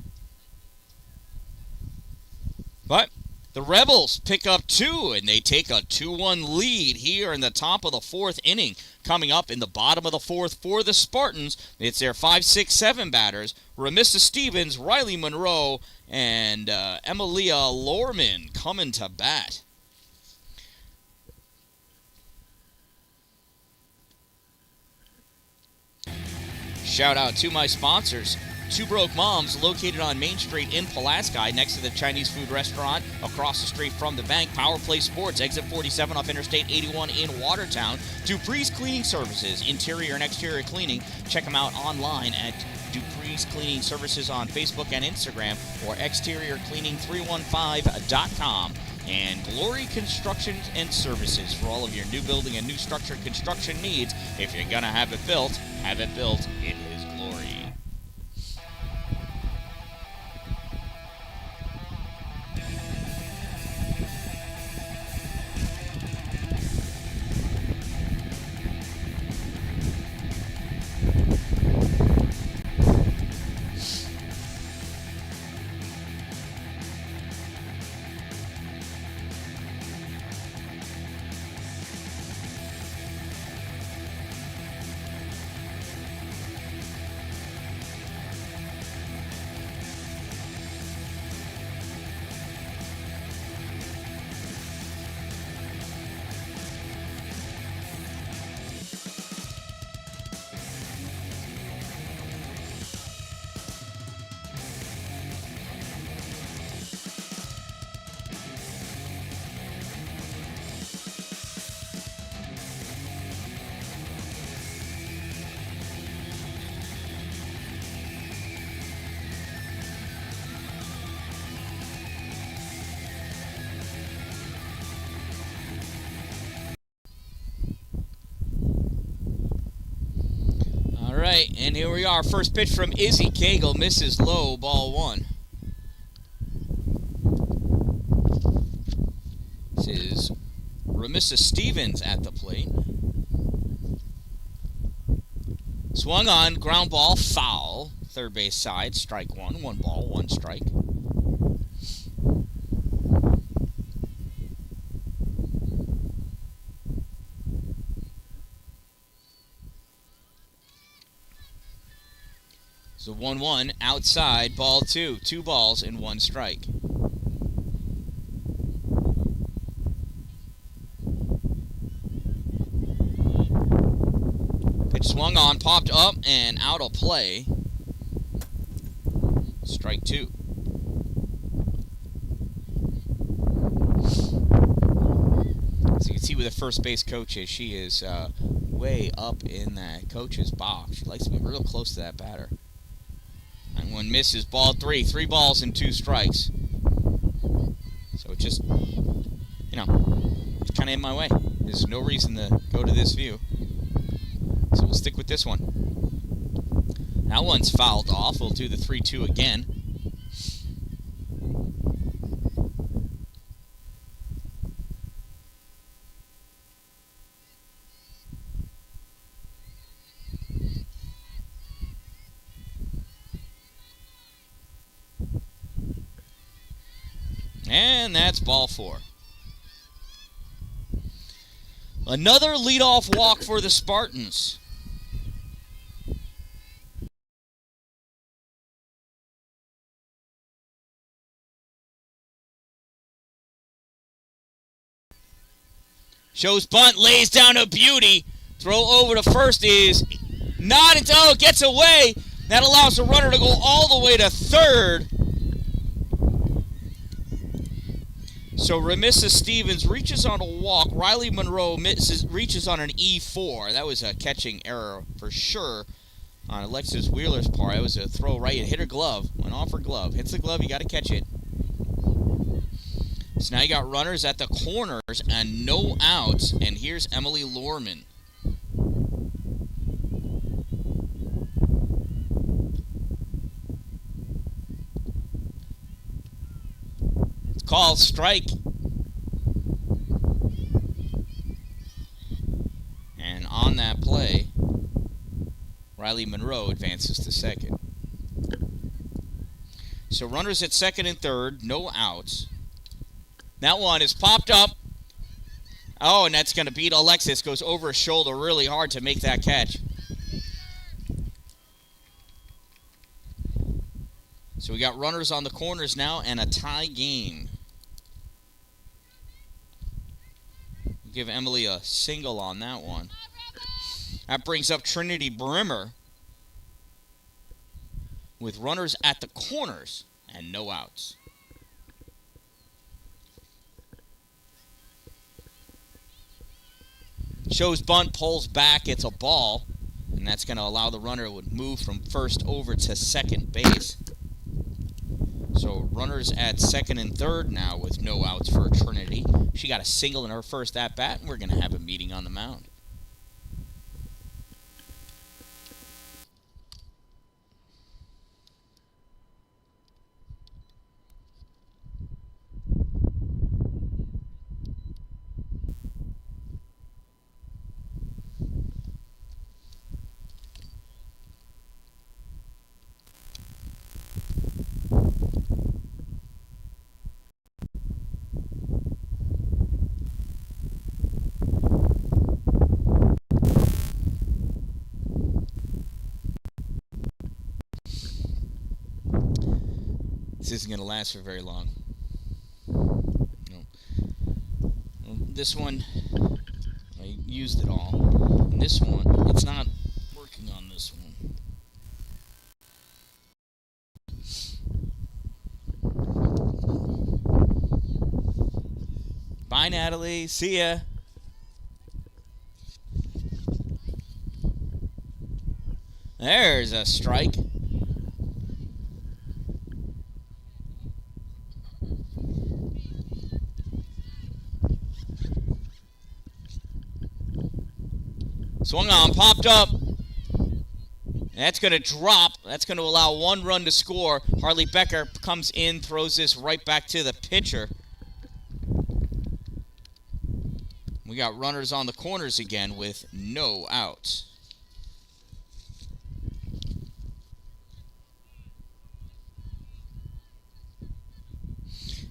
But the Rebels pick up 2, and they take a 2-1 lead here in the top of the 4th inning. Coming up in the bottom of the 4th for the Spartans, it's their 5, 6, 7 batters. Ramissa Stevens, Riley Monroe, and Emilia Lorman coming to bat. Shout out to my sponsors. Two Broke Moms, located on Main Street in Pulaski, next to the Chinese food restaurant, across the street from the bank. Power Play Sports, exit 47 off Interstate 81 in Watertown. Dupree's Cleaning Services, interior and exterior cleaning. Check them out online at Dupree's Cleaning Services on Facebook and Instagram, or exteriorcleaning315.com. And Glory Construction and Services for all of your new building and new structure construction needs. If you're going to have it built in His glory. All right, and here we are. First pitch from Izzy Cagle, misses low, ball 1. This is Ramissa Stevens at the plate. Swung on, ground ball, foul. Third base side, strike 1. 1 ball, 1 strike. So 1-1, outside, ball 2. 2 balls and 1 strike. Pitch swung on, popped up, and out of play. Strike 2. As you can see where the first base coach is, she is way up in that coach's box. She likes to be real close to that batter. And one misses, ball 3. 3 balls and 2 strikes. So it just, you know, it's kind of in my way. There's no reason to go to this view. So we'll stick with this one. That one's fouled off. We'll do the 3-2 again. And that's ball 4. Another leadoff walk for the Spartans. Shows bunt, lays down a beauty. Throw over to first is not until it gets away. That allows the runner to go all the way to third. So Remissa Stevens reaches on a walk. Riley Monroe reaches on an E4. That was a catching error for sure on Alexis Wheeler's part. That was a throw right. It hit her glove. Went off her glove. Hits the glove, you got to catch it. So now you got runners at the corners and no outs. And here's Emily Lorman. It's called strike. And on that play, Riley Monroe advances to second. So runners at second and third, no outs. That one is popped up. Oh, and that's going to beat Alexis. Goes over his shoulder really hard to make that catch. So we got runners on the corners now and a tie game. Give Emily a single on that one. That brings up Trinity Brimmer with runners at the corners and no outs. Shows bunt, pulls back, it's a ball, and that's going to allow the runner to move from first over to second base. So runners at second and third now with no outs for Trinity. She got a single in her first at-bat, and we're going to have a meeting on the mound. This isn't going to last for very long. No. This one, I used it all. And this one, it's not working on this one. Bye, Natalie. See ya. There's a strike. Swung on, popped up. That's going to drop. That's going to allow one run to score. Harley Becker comes in, throws this right back to the pitcher. We got runners on the corners again with no outs.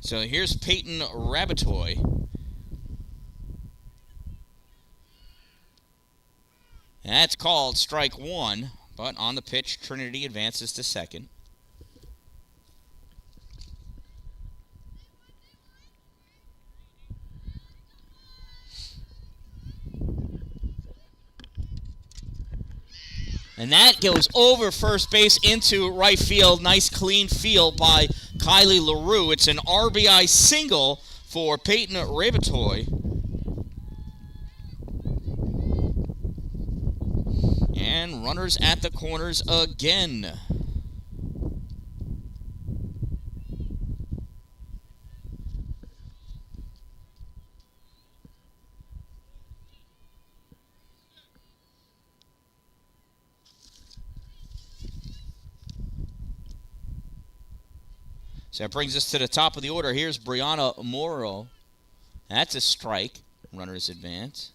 So here's Peyton Rabatoy. That's called strike one, but on the pitch, Trinity advances to second. And that goes over first base into right field. Nice clean field by Kylie LaRue. It's an RBI single for Peyton Rabatoy. And runners at the corners again. So that brings us to the top of the order. Here's Brianna Morrow. That's a strike. Runners advance.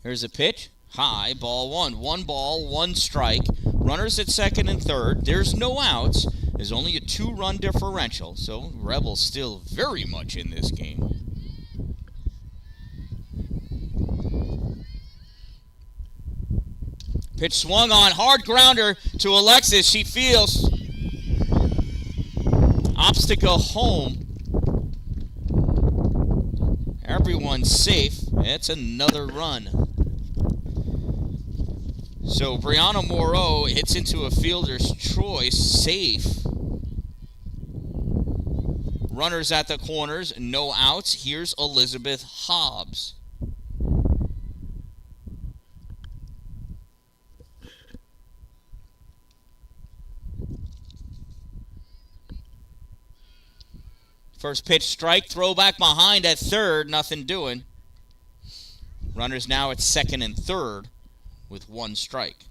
Here's a pitch. High, ball one. 1 ball, 1 strike. Runners at second and third. There's no outs. There's only a 2-run differential, so Rebels still very much in this game. Pitch swung on, hard grounder to Alexis. She feels. Obstacle home. Everyone's safe. It's another run. So Brianna Moreau hits into a fielder's choice, safe. Runners at the corners, no outs. Here's Elizabeth Hobbs. First pitch strike, throw back behind at third, nothing doing. Runners now at second and third with 1 strike.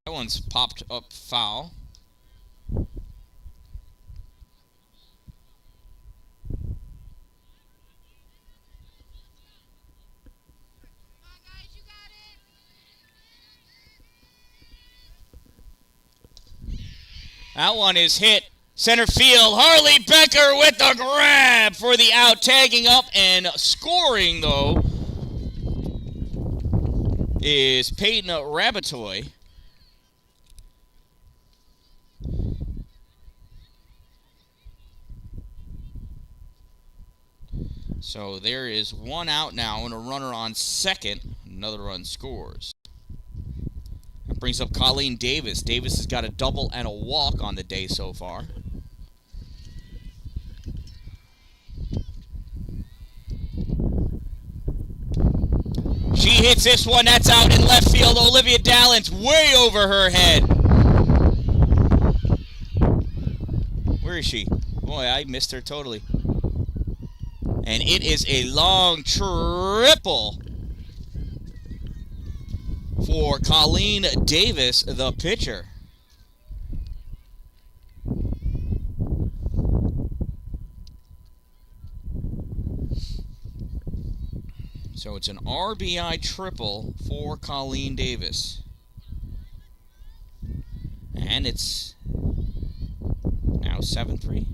That one's popped up foul. That one is hit. Center field, Harley Becker with the grab for the out. Tagging up and scoring, though, is Peyton Rabatoy. So there is 1 out now and a runner on second. Another run scores. That brings up Colleen Davis. Davis has got a double and a walk on the day so far. She hits this one. That's out in left field. Olivia Dallin's way over her head. Where is she? Boy, I missed her totally. And it is a long triple for Colleen Davis, the pitcher. So it's an RBI triple for Colleen Davis. And it's now 7-3.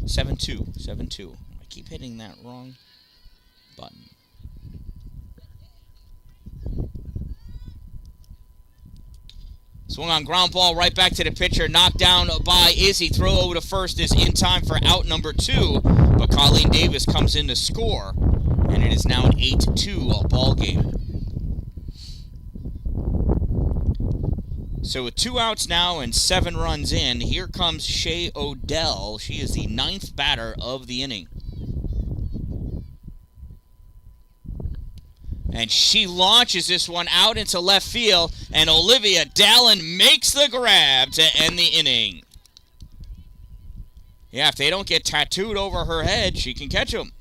7-2. 7-2. I keep hitting that wrong button. Swung on ground ball right back to the pitcher. Knocked down by Izzy. Throw over to first is in time for out number 2. But Colleen Davis comes in to score. And it is now an 8-2 ball game. So with 2 outs now and 7 runs in, here comes Shay Odell. She is the 9th batter of the inning. And she launches this one out into left field, and Olivia Dallin makes the grab to end the inning. Yeah, if they don't get tattooed over her head, she can catch them.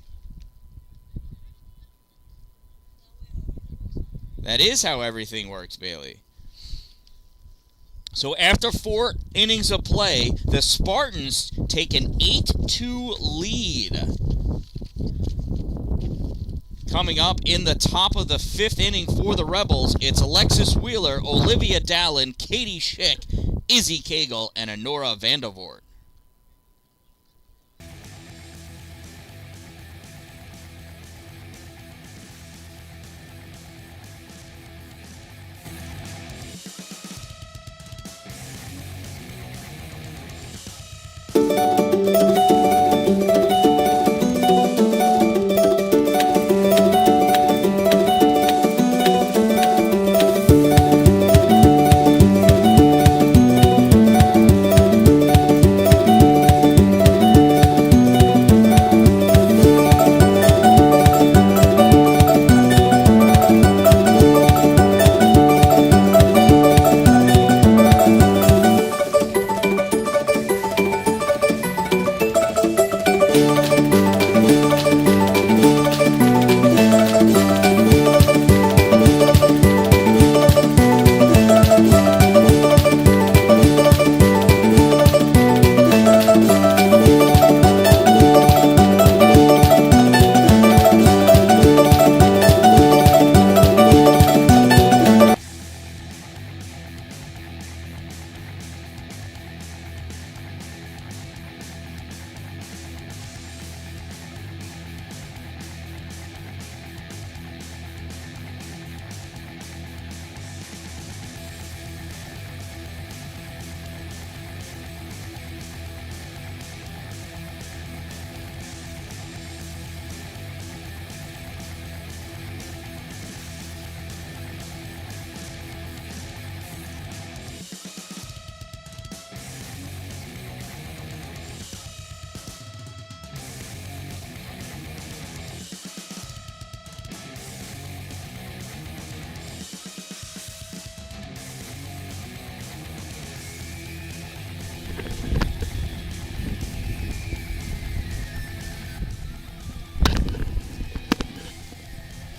That is how everything works, Bailey. So after 4 innings of play, the Spartans take an 8-2 lead. Coming up in the top of the 5th inning for the Rebels, it's Alexis Wheeler, Olivia Dallin, Katie Schick, Izzy Cagle, and Honora Vandervoort.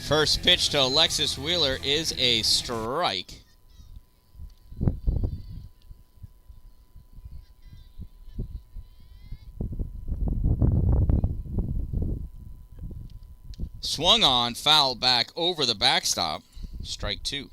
First pitch to Alexis Wheeler is a strike. Swung on, foul back over the backstop. Strike two.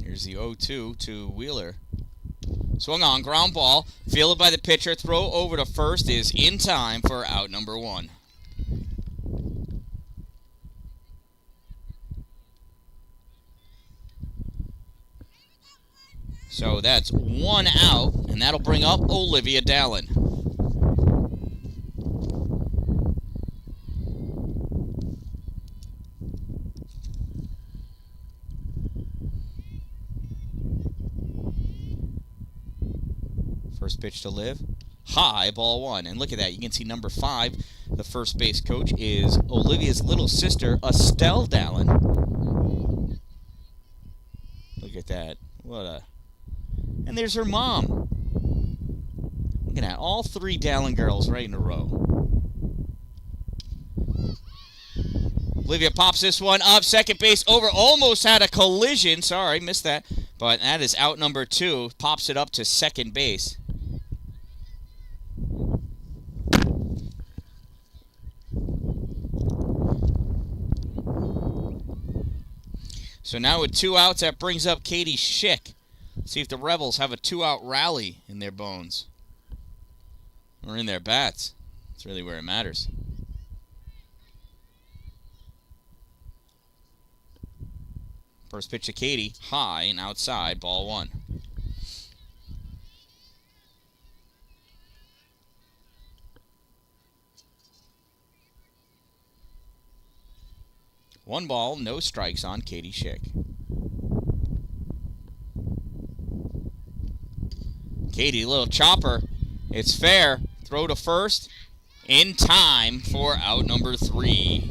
Here's the 0-2 to Wheeler. Swung on, ground ball, fielded by the pitcher. Throw over to first is in time for out number one. So that's one out, and that'll bring up Olivia Dallin. First pitch to Liv. High, ball one. And look at that. You can see number 5, the first base coach, is Olivia's little sister, Estelle Dallin. Look at that. What a... And there's her mom. Look at that. All 3 Dallin girls right in a row. Olivia pops this one up. Second base over. Almost had a collision. Sorry, missed that. But that is out number 2. Pops it up to second base. So now with 2 outs, that brings up Katie Schick. See if the Rebels have a 2-out rally in their bones. Or in their bats. That's really where it matters. First pitch to Katie. High and outside. Ball one. One ball, no strikes on Katie Schick. Katie, little chopper. It's fair. Throw to first. In time for out number 3.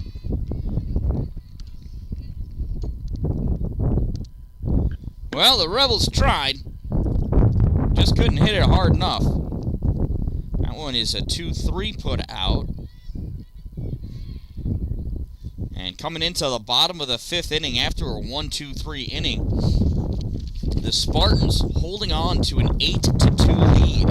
Well, the Rebels tried. Just couldn't hit it hard enough. That one is a 2-3 put out. And coming into the bottom of the 5th inning after a 1-2-3 inning, the Spartans holding on to an 8-2 lead.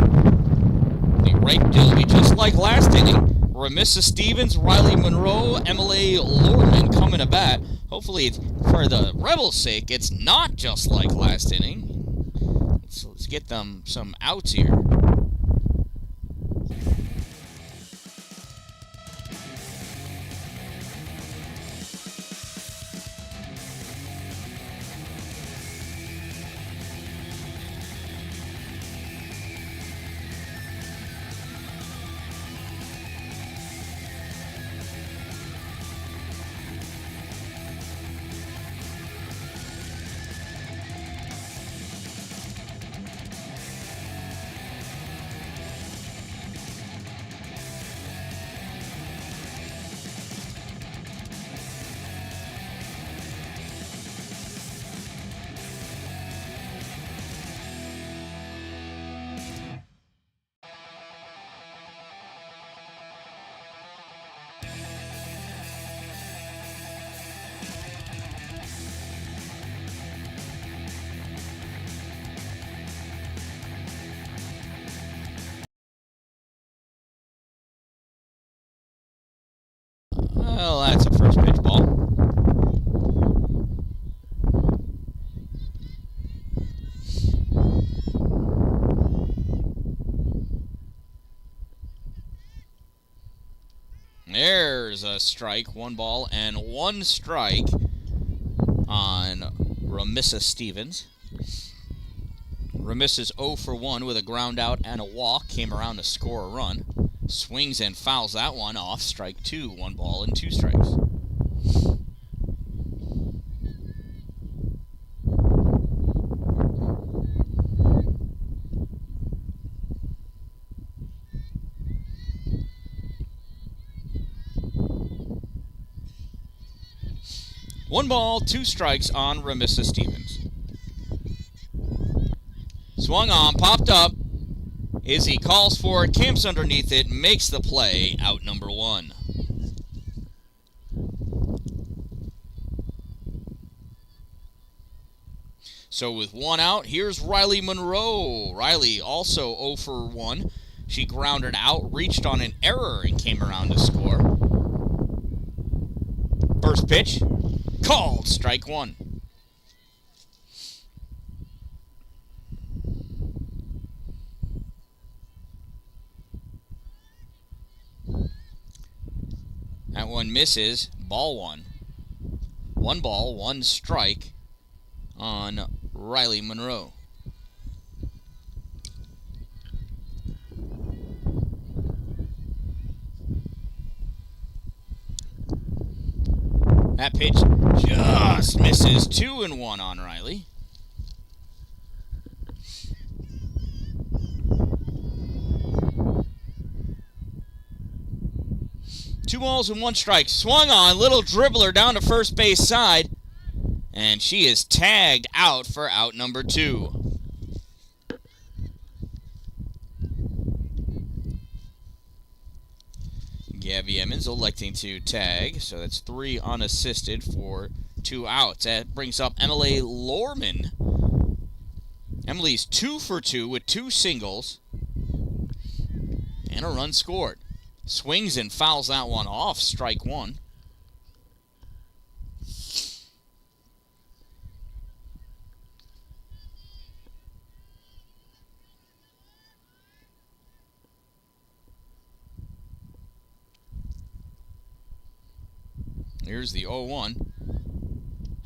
It'll be just like last inning. Ramissa Stevens, Riley Monroe, Emily Lorman coming to bat. Hopefully, for the Rebels' sake, it's not just like last inning. Let's get them some outs here. Well, that's a first pitch ball. There's a strike, 1 ball and 1 strike on Ramissa Stevens. Ramissa's 0 for 1 with a ground out and a walk. Came around to score a run. Swings and fouls that one off. Strike 2, 1 ball and 2 strikes. One ball, 2 strikes on Ramissa Stevens. Swung on, popped up. Izzy calls for it, camps underneath it, makes the play, out number 1. So with 1 out, here's Riley Monroe. Riley also 0 for 1. She grounded out, reached on an error, and came around to score. First pitch, called, strike 1. That one misses, ball 1. 1 ball, 1 strike on Riley Monroe. That pitch just misses, 2-1 on Riley. Two balls and 1 strike. Swung on, little dribbler down to first base side. And she is tagged out for out number 2. Gabby Emmons electing to tag, so that's 3 unassisted for 2 outs. That brings up Emily Lorman. Emily's 2 for 2 with 2 singles and a run scored. Swings and fouls that one off, strike 1. Here's the 0-1.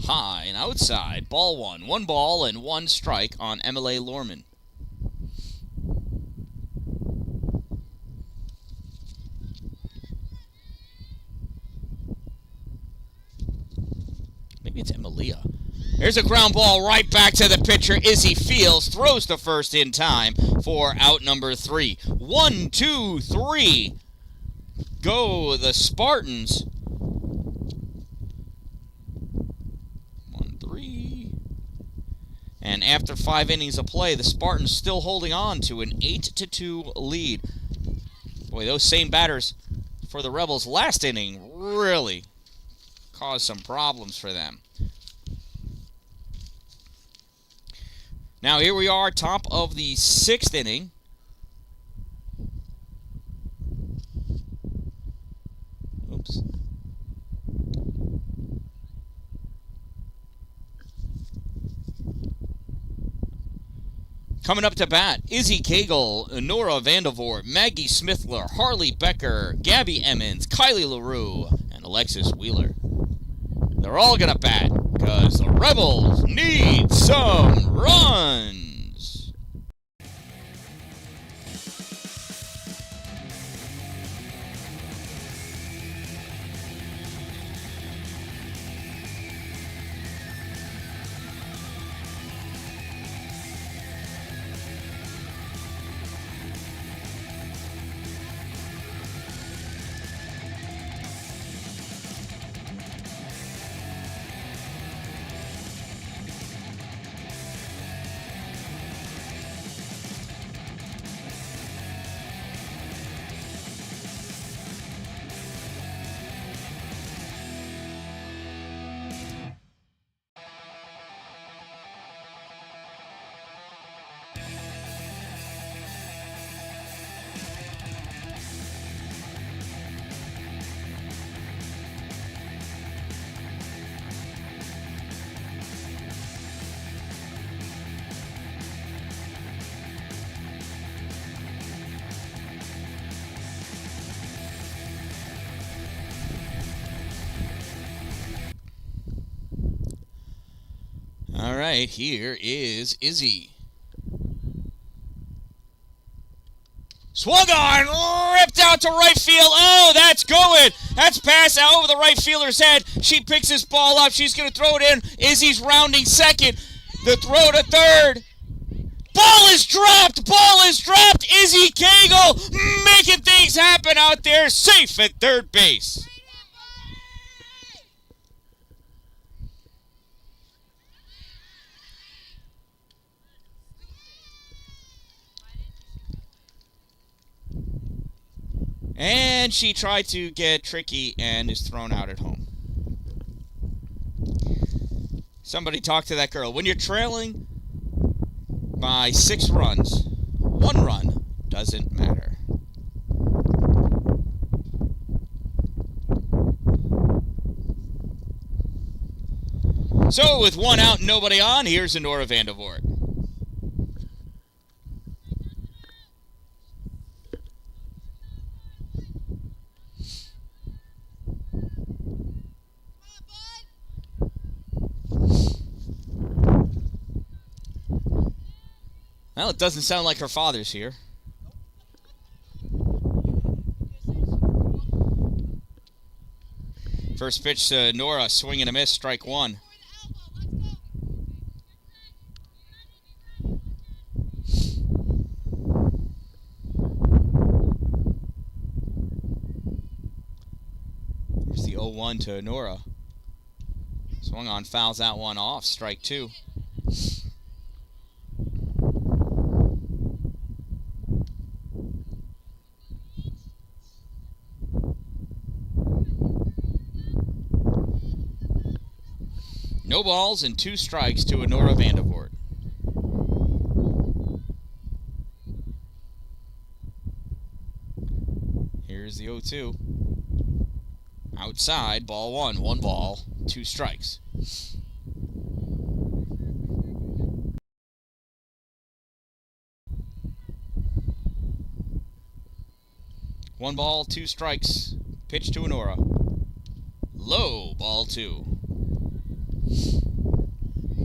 High and outside, ball 1. 1 ball and 1 strike on Emily Lorman. Maybe it's Emilia. There's a ground ball right back to the pitcher. Izzy Fields throws to first in time for out number 3. 1, 2, 3. Go the Spartans. 1, 3. And after 5 innings of play, the Spartans still holding on to an 8-2 lead. Boy, those same batters for the Rebels last inning really caused some problems for them. Now here we are, top of the 6th inning. Oops. Coming up to bat, Izzy Cagle, Nora Vandervoort, Maggie Smithler, Harley Becker, Gabby Emmons, Kylie LaRue, and Alexis Wheeler. They're all going to bat because the Rebels need some runs. All right, here is Izzy. Swung on, ripped out to right field. Oh, that's going. That's passed out over the right fielder's head. She picks this ball up. She's going to throw it in. Izzy's rounding second. The throw to third. Ball is dropped. Ball is dropped. Izzy Cagle making things happen out there. Safe at third base. And she tried to get tricky and is thrown out at home. Somebody talk to that girl. When you're trailing by 6 runs, 1 run doesn't matter. So with 1 out and nobody on, here's Nora Vandervoort. Well, it doesn't sound like her father's here. First pitch to Nora, swing and a miss, strike 1. Here's the 0-1 to Nora. Swung on, fouls that one off, strike 2. No balls and 2 strikes to Nora Vandervoort. Here's the 0-2. Outside, ball 1. 1 ball, 2 strikes. One ball, 2 strikes. Pitch to Nora. Low, ball 2.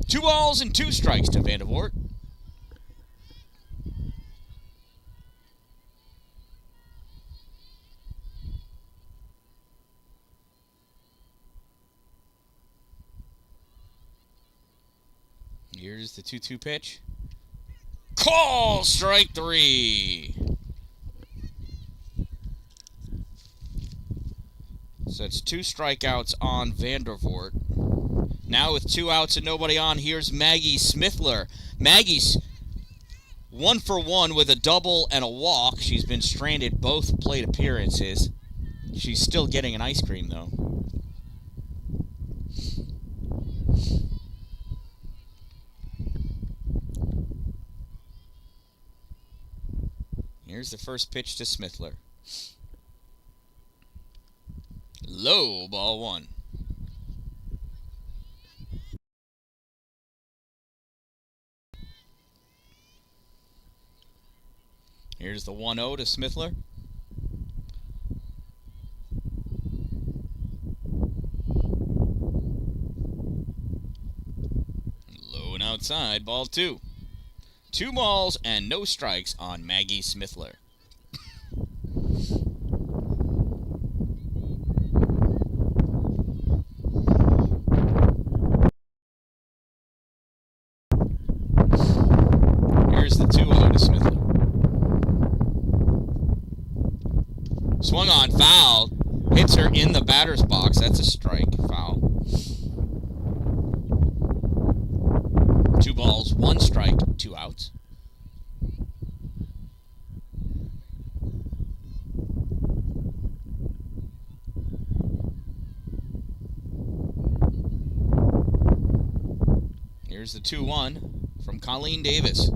2 balls and 2 strikes to Vandervoort. Here's the 2-2 pitch. Call, strike 3. So it's 2 strikeouts on Vandervoort. Now with 2 outs and nobody on, here's Maggie Smithler. Maggie's 1 for 1 with a double and a walk. She's been stranded both plate appearances. She's still getting an ice cream, though. Here's the first pitch to Smithler. Low, ball 1. Here's the 1-0 to Smithler. Low and outside, ball 2. 2 balls and no strikes on Maggie Smithler. Here's the 2-0 to Smithler. Swung on, foul. Hits her in the batter's box. That's a strike. Foul. 2 balls, 1 strike, 2 outs. Here's the 2-1 from Colleen Davis.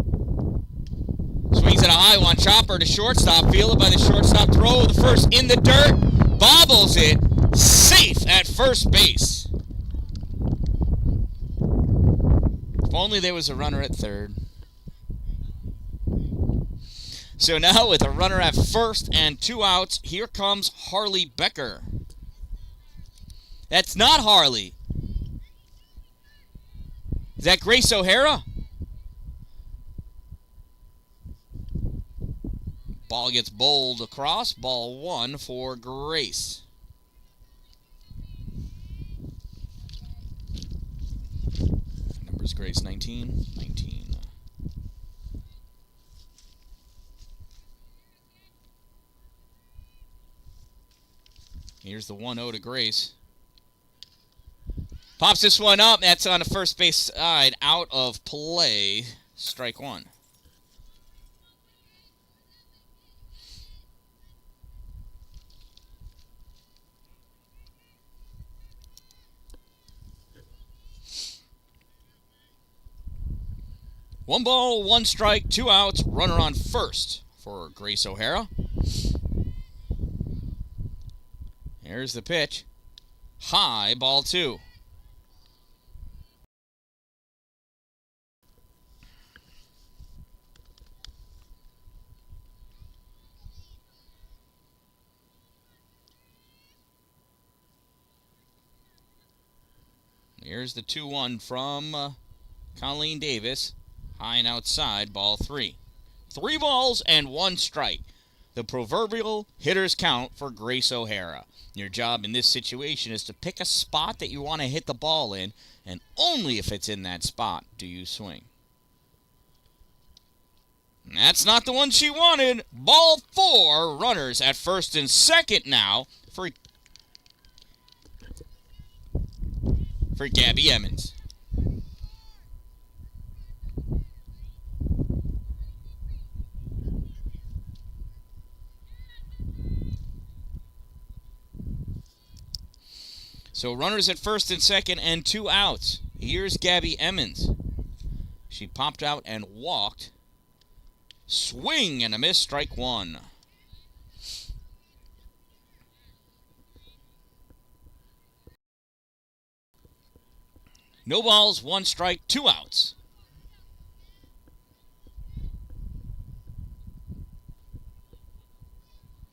Swings at a high one, chopper to shortstop, fielded by the shortstop, throw the first in the dirt, bobbles it, safe at first base. If only there was a runner at third. So now with a runner at first and 2 outs, here comes Harley Becker. That's not Harley. Is that Grace O'Hara? Ball gets bowled across. Ball 1 for Grace. Numbers Grace 19. Here's the 1-0 to Grace. Pops this one up. That's on the first base side. Out of play. Strike 1. 1 ball, 1 strike, 2 outs, runner on first for Grace O'Hara. Here's the pitch. High, ball 2. Here's the 2-1 from Colleen Davis. High and outside, ball 3. 3 balls and 1 strike. The proverbial hitter's count for Grace O'Hara. Your job in this situation is to pick a spot that you want to hit the ball in, and only if it's in that spot do you swing. And that's not the one she wanted. Ball 4, runners at first and second now for Gabby Emmons. So runners at first and second and 2 outs. Here's Gabby Emmons. She popped out and walked. Swing and a miss, strike 1. No balls, 1 strike, 2 outs.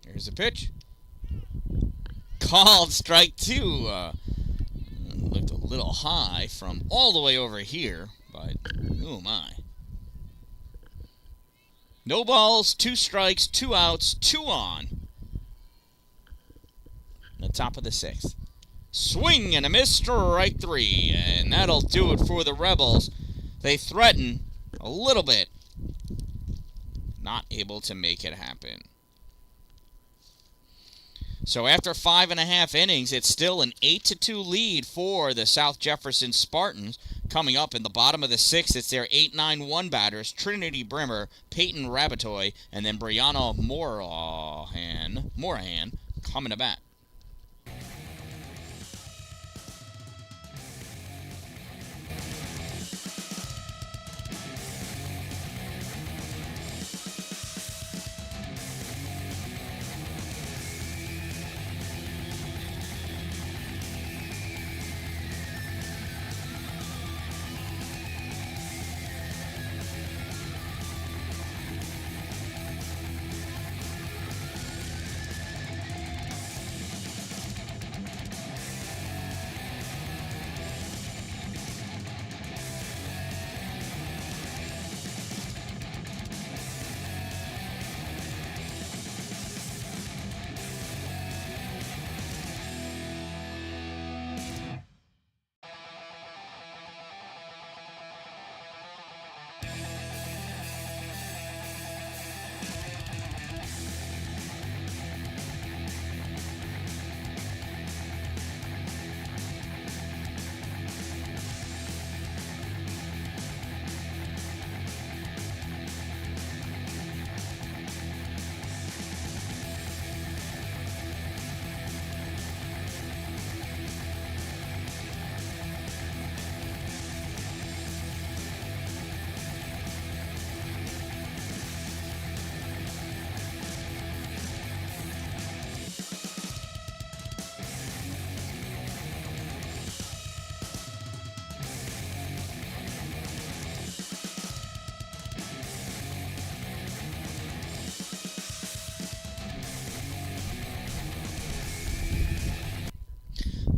Here's the pitch. Called strike 2. Looked a little high from all the way over here, but oh my. No balls, 2 strikes, 2 outs, 2 on. The top of the 6th. Swing and a miss, strike 3. And that'll do it for the Rebels. They threaten a little bit. Not able to make it happen. So after 5.5 innings, it's still an 8-2 lead for the South Jefferson Spartans. Coming up in the bottom of the 6th, it's their 8-9-1 batters, Trinity Brimmer, Peyton Rabatoy, and then Brianna Morahan coming to bat.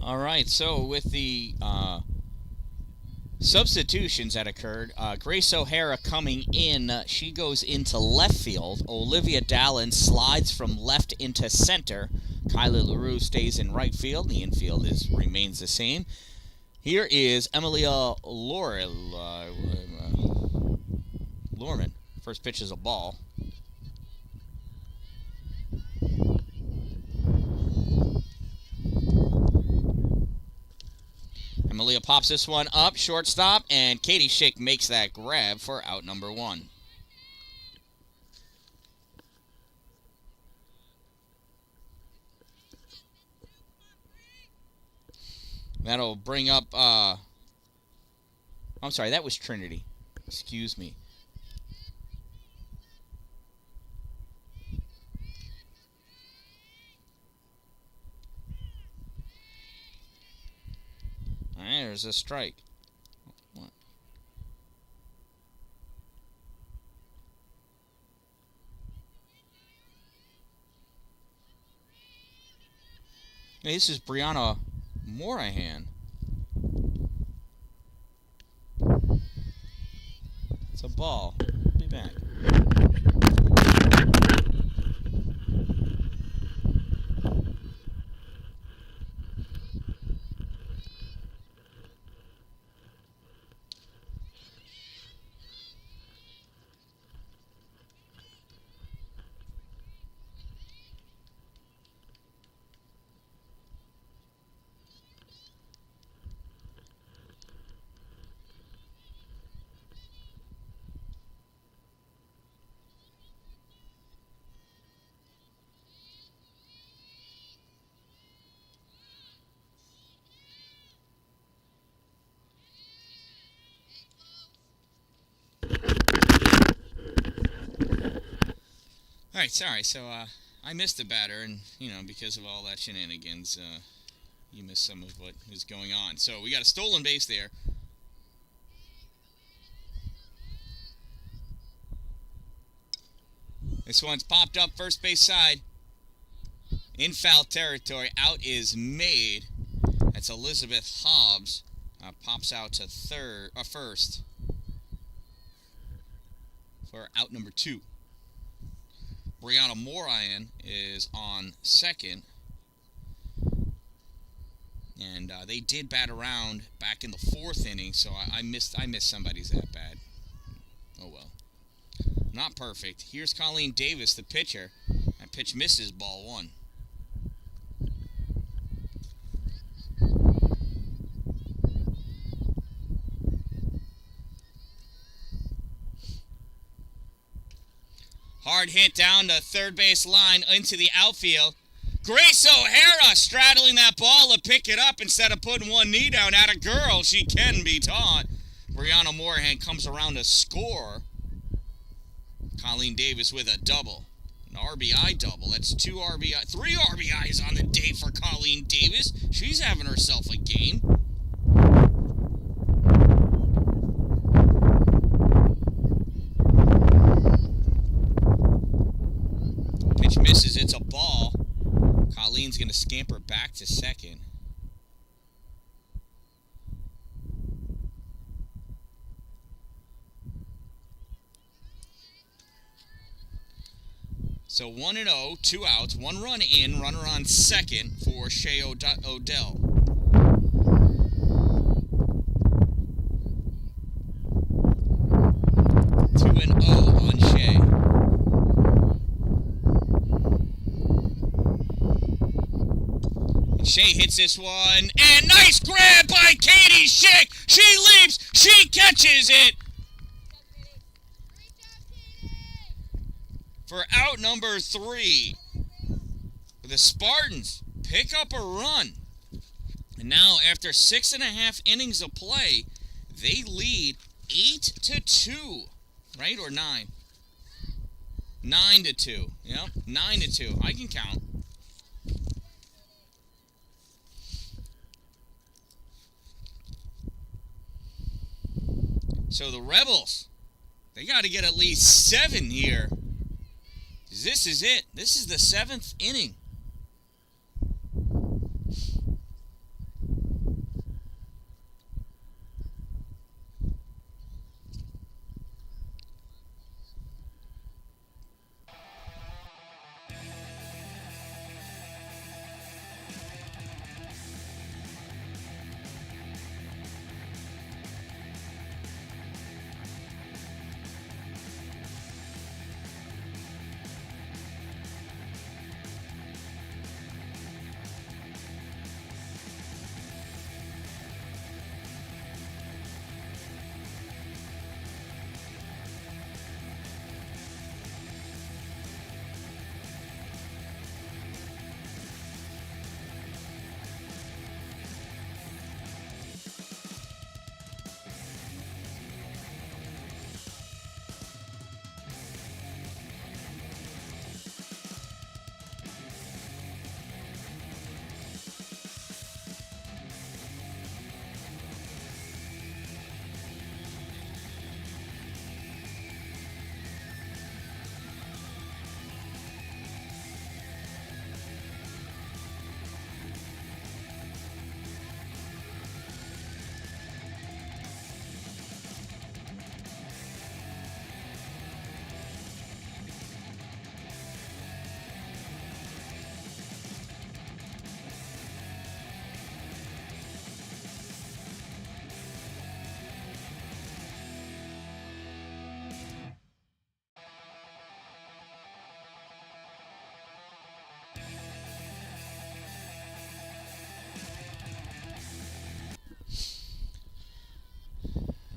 All right, so with the substitutions that occurred, Grace O'Hara coming in, she goes into left field. Olivia Dan-Dalin slides from left into center. Kylie LaRue stays in right field. The infield remains the same. Here is Emilia Lorman. First pitch is a ball. Emilia pops this one up, shortstop, and Katie Schick makes that grab for out number 1. That'll bring up, I'm sorry, that was Trinity. Excuse me. There's a strike. What? Hey, this is Brianna Morahan. It's a ball. I'll be back. Alright, sorry. So, I missed the batter, and, because of all that shenanigans, you missed some of what is going on. So, we got a stolen base there. This one's popped up first base side. In foul territory. Out is made. That's Elizabeth Hobbs. Pops out to first. For out number 2. Brianna Morahan is on second. And they did bat around back in the 4th inning, so I missed somebody's at bat. Oh well. Not perfect. Here's Colleen Davis, the pitcher. That pitch misses, ball 1. Hard hit down the third base line into the outfield. Grace O'Hara straddling that ball to pick it up instead of putting one knee down. At a girl, she can be taught. Brianna Morahan comes around to score. Colleen Davis with a double. An RBI double. That's 3 RBIs on the day for Colleen Davis. She's having herself a game. Pitch misses. It's a ball. Colleen's going to scamper back to second. So 1-0, 2 outs, 1 run in, runner on second for Shea Odell. On Shea. And Shea hits this one, and nice grab by Katie Schick. She leaps, she catches it. For out number 3, the Spartans pick up a run. And now, after 6.5 innings of play, they lead 8-2. Right? Or 9? 9-2. Yep, 9-2. I can count. So the Rebels, they got to get at least 7 here. This is it. This is the 7th inning.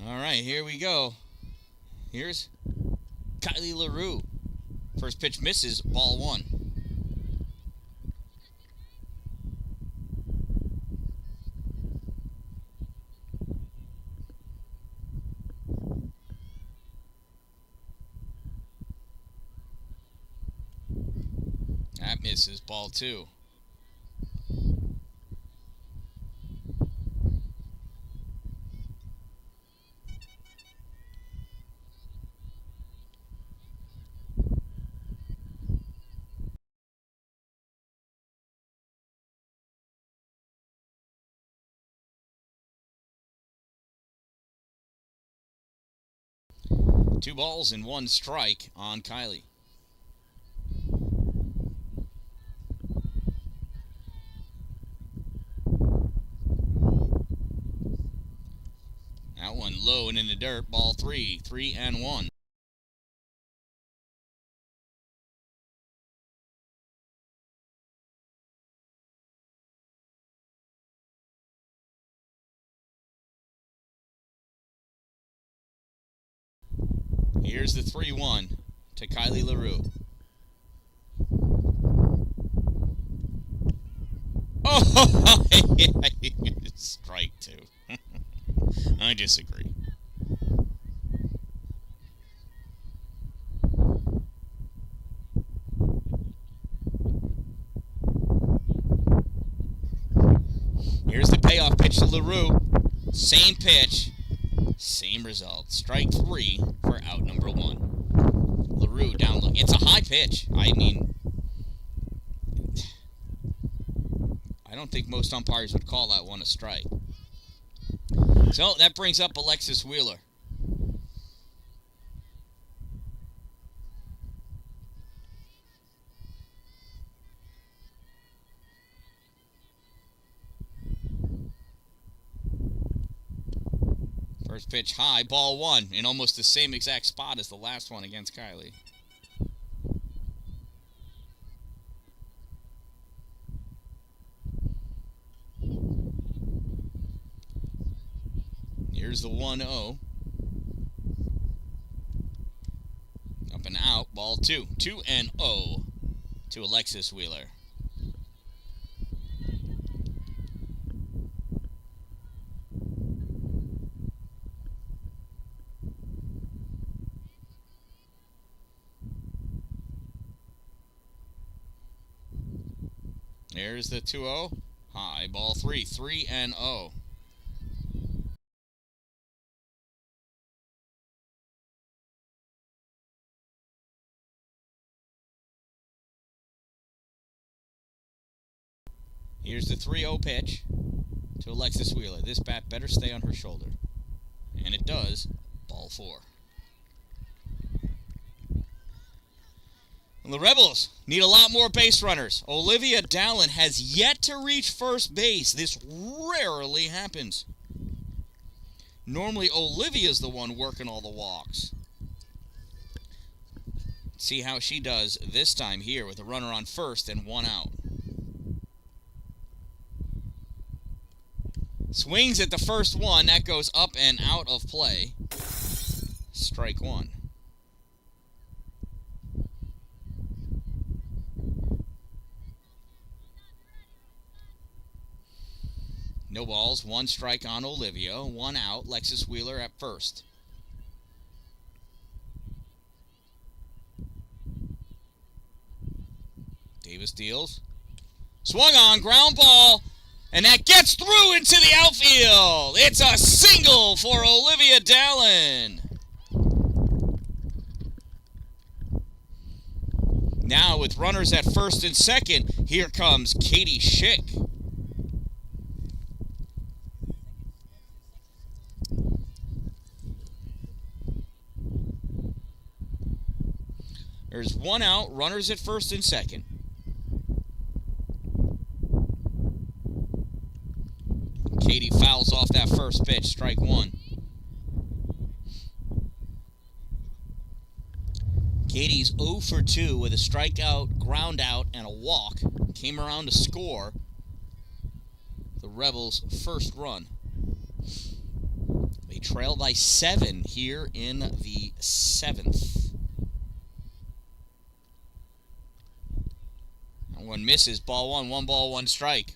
All right, here we go. Here's Kylie LaRue. First pitch misses, ball 1. That misses, ball 2. Two balls and 1 strike on Kylie. That one low and in the dirt. Ball 3. 3-1. Here's the 3-1 to Kylie LaRue. Oh, strike 2. I disagree. Here's the payoff pitch to LaRue. Same pitch, same result. Strike 3 for out number 1. LaRue down look. It's a high pitch. I mean, I don't think most umpires would call that one a strike. So that brings up Alexis Wheeler. First pitch high, ball 1, in almost the same exact spot as the last one against Kylie. Here's the 1-0. Up and out, ball 2. 2-0 to Alexis Wheeler. There's the 2-0. High, ball 3. 3-0. Here's the 3-0 pitch to Alexis Wheeler. This bat better stay on her shoulder. And it does. Ball 4. And the Rebels need a lot more base runners. Olivia Dan-Dalin has yet to reach first base. This rarely happens. Normally, Olivia's the one working all the walks. See how she does this time here with a runner on first and 1 out. Swings at the first one. That goes up and out of play. Strike 1. No balls, 1 strike on Olivia, 1 out. Alexis Wheeler at first. Davis deals. Swung on, ground ball. And that gets through into the outfield. It's a single for Olivia Dan-Dalin. Now with runners at first and second, here comes Katie Schick. There's 1 out, runners at first and second. Katie fouls off that first pitch, strike 1. Katie's 0 for 2 with a strikeout, ground out, and a walk. Came around to score the Rebels' first run. They trail by 7 here in the 7th. That one misses. Ball 1. 1 ball, 1 strike.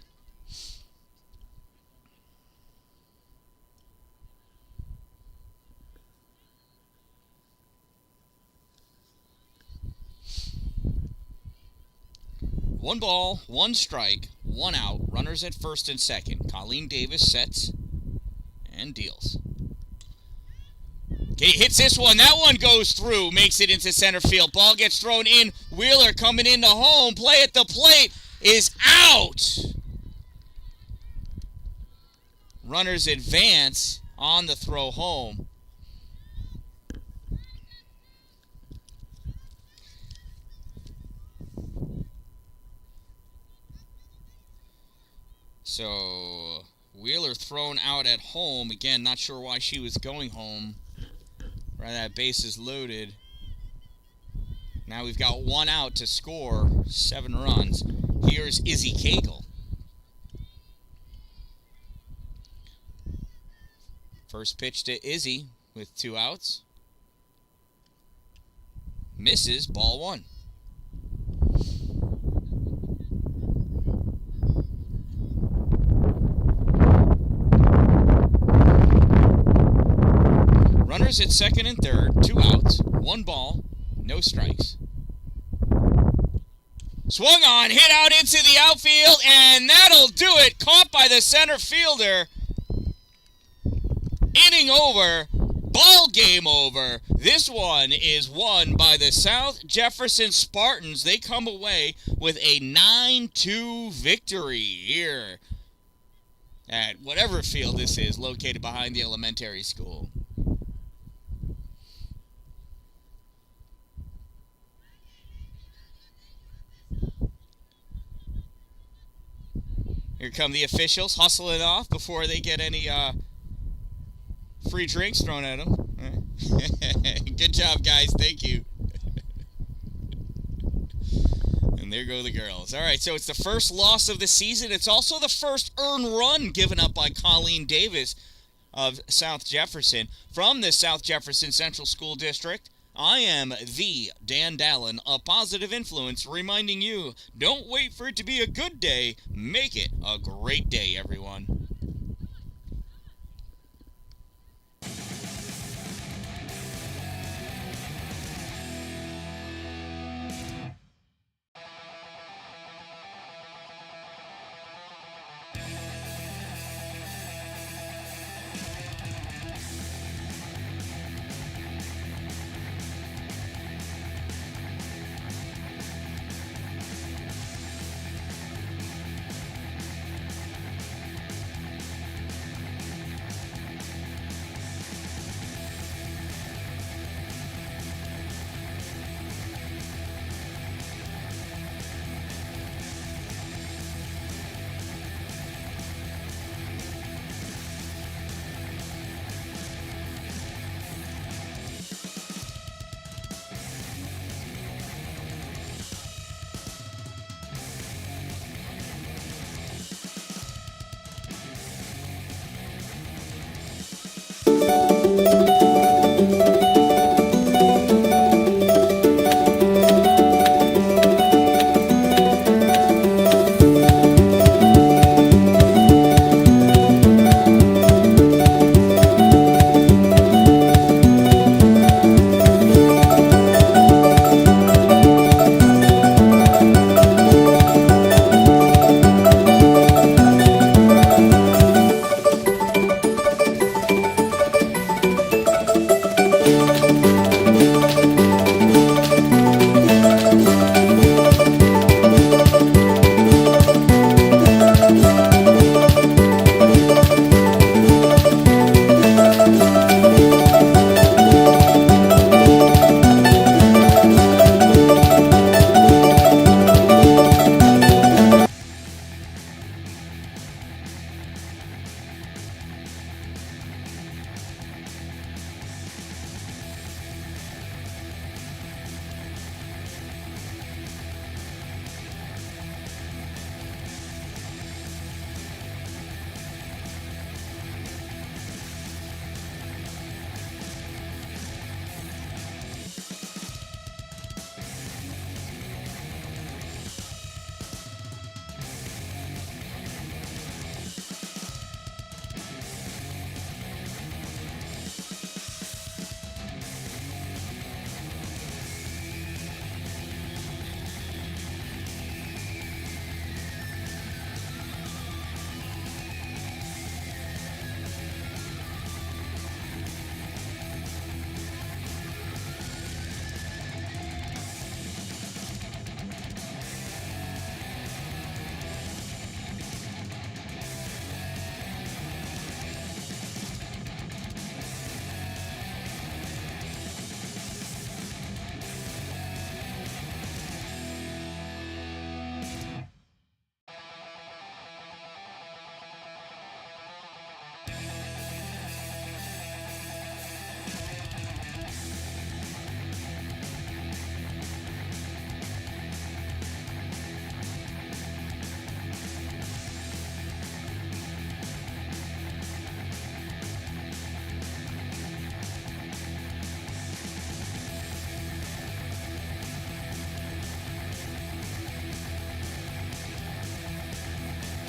One ball, 1 strike, 1 out. Runners at first and second. Colleen Davis sets and deals. Okay, hits this one. That one goes through. Makes it into center field. Ball gets thrown in. Wheeler coming into home. Play at the plate is out. Runners advance on the throw home. So, Wheeler thrown out at home. Again, not sure why she was going home. Right, that base is loaded. Now we've got 1 out to score 7 runs. Here's Izzy Cagle. First pitch to Izzy with 2 outs. Misses, ball 1. Runners at second and third, 2 outs, 1 ball, no strikes. Swung on, hit out into the outfield, and that'll do it. Caught by the center fielder. Inning over, ball game over. This one is won by the South Jefferson Spartans. They come away with a 9-2 victory here at whatever field this is, located behind the elementary school. Here come the officials hustling off before they get any free drinks thrown at them. Good job, guys. Thank you. And there go the girls. All right, so it's the first loss of the season. It's also the first earned run given up by Colleen Davis of South Jefferson from the South Jefferson Central School District. I am the Dan-Dalin, a positive influence, reminding you, don't wait for it to be a good day. Make it a great day, everyone.